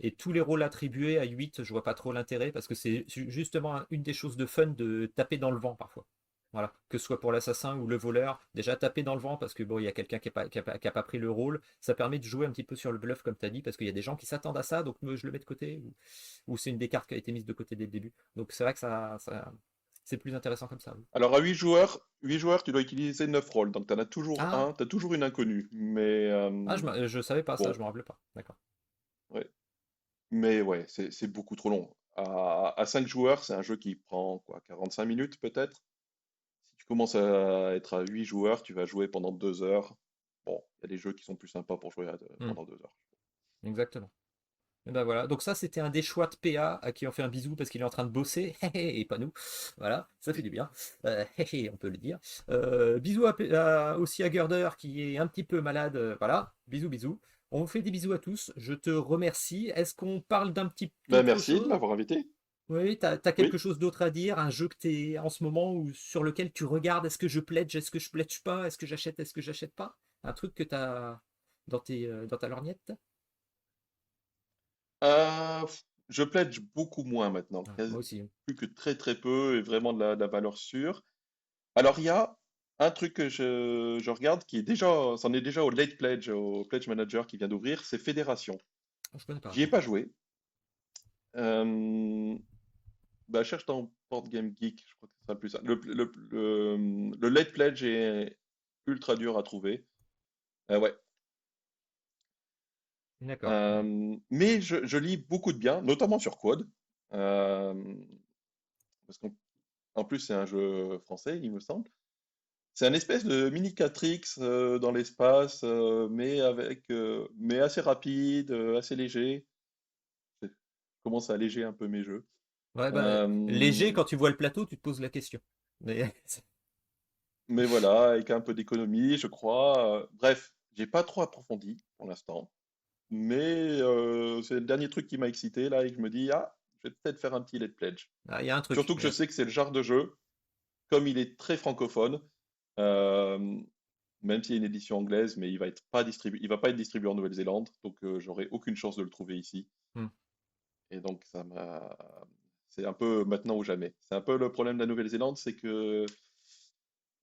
Et tous les rôles attribués à 8 je vois pas trop l'intérêt, parce que c'est justement une des choses de fun de taper dans le vent parfois. Voilà, que ce soit pour l'assassin ou le voleur, déjà taper dans le vent parce que bon, il y a quelqu'un qui a pas pris le rôle, ça permet de jouer un petit peu sur le bluff comme tu as dit, parce qu'il y a des gens qui s'attendent à ça, donc je le mets de côté, ou c'est une des cartes qui a été mise de côté dès le début. Donc c'est vrai que c'est plus intéressant comme ça. Oui. Alors, à 8 joueurs, tu dois utiliser 9 rôles. Donc, Ah, tu as toujours une inconnue. Mais, je savais pas ça, je bon, me rappelais pas. D'accord. ouais. Mais ouais, c'est beaucoup trop long. À 5 joueurs, c'est un jeu qui prend quoi, 45 minutes peut-être. Si tu commences à être à 8 joueurs, tu vas jouer pendant 2 heures. Bon, il y a des jeux qui sont plus sympas pour jouer Hmm, pendant 2 heures. exactement. Et ben voilà, donc ça c'était un des choix de PA à qui on fait un bisou parce qu'il est en train de bosser, et pas nous. Voilà, ça fait du bien, on peut le dire. Bisous aussi à Gerder qui est un petit peu malade, voilà, bisous. On vous fait des bisous à tous, je te remercie. Est-ce qu'on parle d'un petit Ben, autre merci de chose? m'avoir invité. Oui, t'as quelque Oui. chose d'autre à dire, un jeu que t'es en ce moment ou sur lequel tu regardes, est-ce que je pledge, est-ce que je pledge pas, est-ce que j'achète pas? Un truc que t'as dans ta lorgnette? Je pledge beaucoup moins maintenant. Ah, moi aussi. Plus que très peu et vraiment de la valeur sûre. Alors, il y a un truc que je regarde qui est déjà, c'en est déjà au late pledge, au pledge manager qui vient d'ouvrir, c'est Fédération. Je connais pas, J'y ai tiens. pas joué. Euh, Bah, cherche dans Board Game Geek, je crois que ce sera plus ça. Le late pledge est ultra dur à trouver. Ouais. D'accord. Mais je lis beaucoup de bien, notamment sur Quad. Euh, Parce qu'en en plus, c'est un jeu français, il me semble. C'est un espèce de mini 4X dans l'espace, mais assez rapide, assez léger. Je commence à alléger un peu mes jeux. Ouais, bah, léger, Euh, quand tu vois le plateau, tu te poses la question. Mais mais voilà, avec un peu d'économie, je crois. Bref, j'ai pas trop approfondi pour l'instant. Mais c'est le dernier truc qui m'a excité là et que je me dis, ah, je vais peut-être faire un petit Let's Pledge. ah, il y a un truc. Surtout que je sais que c'est le genre de jeu, comme il est très francophone, euh, même s'il y a une édition anglaise, mais il va pas être distribué en Nouvelle-Zélande, donc j'aurai aucune chance de le trouver ici. Hmm. Et donc c'est un peu maintenant ou jamais. C'est un peu le problème de la Nouvelle-Zélande, c'est que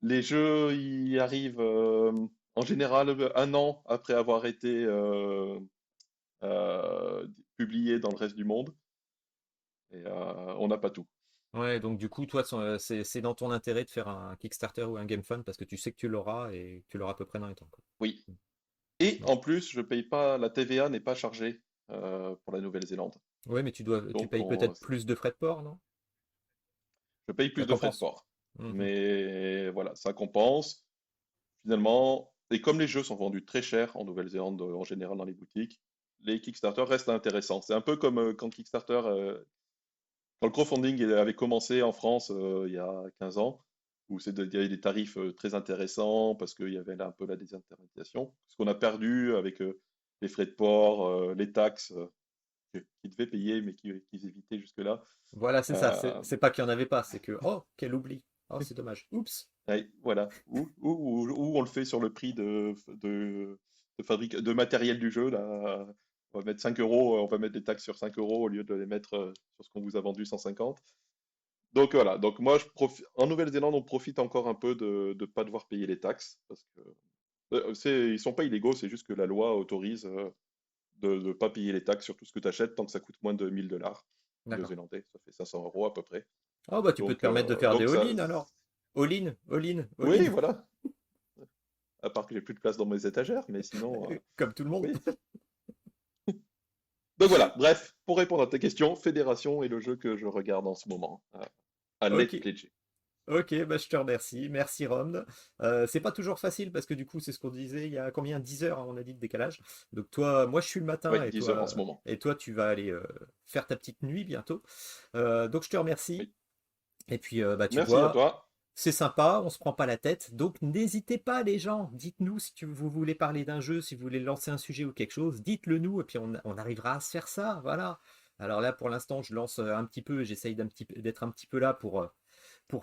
les jeux y arrivent en général un an après avoir été publiés dans le reste du monde, et on n'a pas tout. Ouais, donc du coup, toi, c'est dans ton intérêt de faire un Kickstarter ou un GameFund parce que tu sais que tu l'auras et que tu l'auras à peu près dans les temps, quoi. Oui. Et Ouais. en plus, je paye pas, la TVA n'est pas chargée pour la Nouvelle-Zélande. Ouais, mais tu Donc, payes peut-être plus de frais de port, non? je paye Ça plus de frais de compense. port. Mhm. Mais voilà, ça compense. Finalement, et comme les jeux sont vendus très cher en Nouvelle-Zélande, en général dans les boutiques, les Kickstarter restent intéressants. C'est un peu comme quand Kickstarter, quand le crowdfunding avait commencé en France il y a 15 ans, où il y avait des tarifs très intéressants parce qu'il y avait là un peu la désintermédiation. Ce qu'on a perdu avec les frais de port, les taxes qu'ils devaient payer mais qu'ils évitaient jusque-là. Voilà, c'est ça. Euh, C'est pas qu'il y en avait pas, c'est que, oh, quel oubli. Oh, c'est dommage. Oups. ouais, voilà. Ou on le fait sur le prix de matériel du jeu. Là. On va mettre 5 euros, on va mettre des taxes sur 5 euros au lieu de les mettre sur ce qu'on vous a vendu 150. Donc voilà, donc moi en Nouvelle-Zélande, on profite encore un peu de ne pas devoir payer les taxes parce que ils sont pas illégaux, c'est juste que la loi autorise de ne pas payer les taxes sur tout ce que tu achètes tant que ça coûte moins de 1000 $ D'accord. néo-zélandais, ça fait 500 euros à peu près. Oh, bah, tu peux te permettre de faire des Donc ça, all-in alors. All-in, all-in, oui, all-in. voilà. À part que j'ai plus de place dans mes étagères, mais sinon, Comme tout le monde. oui. Donc voilà, bref, pour répondre à ta question, Fédération est le jeu que je regarde en ce moment à Ok. Let's Pledger. Ok, bah, je te remercie. Merci, Ron. C'est pas toujours facile parce que du coup, c'est ce qu'on disait il y a combien? 10 heures, hein, on a dit, de décalage. Donc, toi, moi, je suis le matin Oui, 10 heures en ce moment. et toi, tu vas aller faire ta petite nuit bientôt. Donc, je te remercie. Oui. Et puis, bah, tu Merci à vois, toi. c'est sympa, on se prend pas la tête. Donc, n'hésitez pas, les gens. Dites-nous si vous voulez parler d'un jeu, si vous voulez lancer un sujet ou quelque chose. Dites-le nous et puis on arrivera à se faire ça. Voilà. Alors là, pour l'instant, je lance un petit peu, j'essaye d'être un petit peu là pour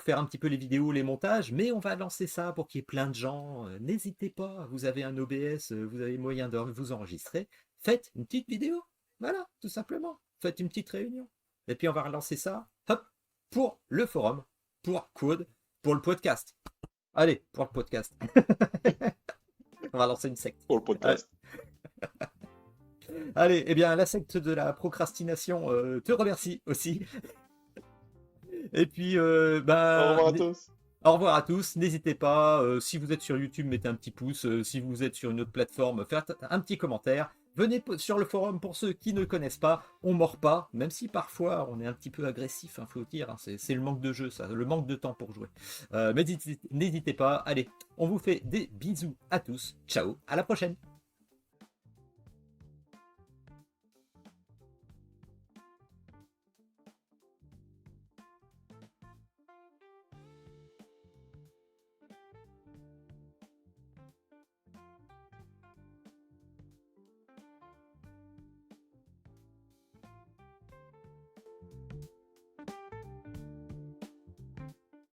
faire un petit peu les vidéos, les montages, mais on va lancer ça pour qu'il y ait plein de gens. N'hésitez pas, vous avez un OBS, vous avez moyen de vous enregistrer. Faites une petite vidéo. Voilà, tout simplement. Faites une petite réunion. Et puis on va relancer ça, hop, pour le forum, pour Code, pour le podcast. Allez, pour le podcast. On va lancer une secte. Pour le podcast. Allez, eh bien, la secte de la procrastination te remercie aussi. Et puis, Au ben, revoir à tous. au revoir à tous, n'hésitez pas, si vous êtes sur YouTube, mettez un petit pouce, si vous êtes sur une autre plateforme, faites un petit commentaire, venez sur le forum pour ceux qui ne connaissent pas, on mord pas, même si parfois on est un petit peu agressif, faut dire, hein, c'est le manque de jeu, ça, le manque de temps pour jouer. Mais n'hésitez pas, allez, on vous fait des bisous à tous, ciao, à la prochaine.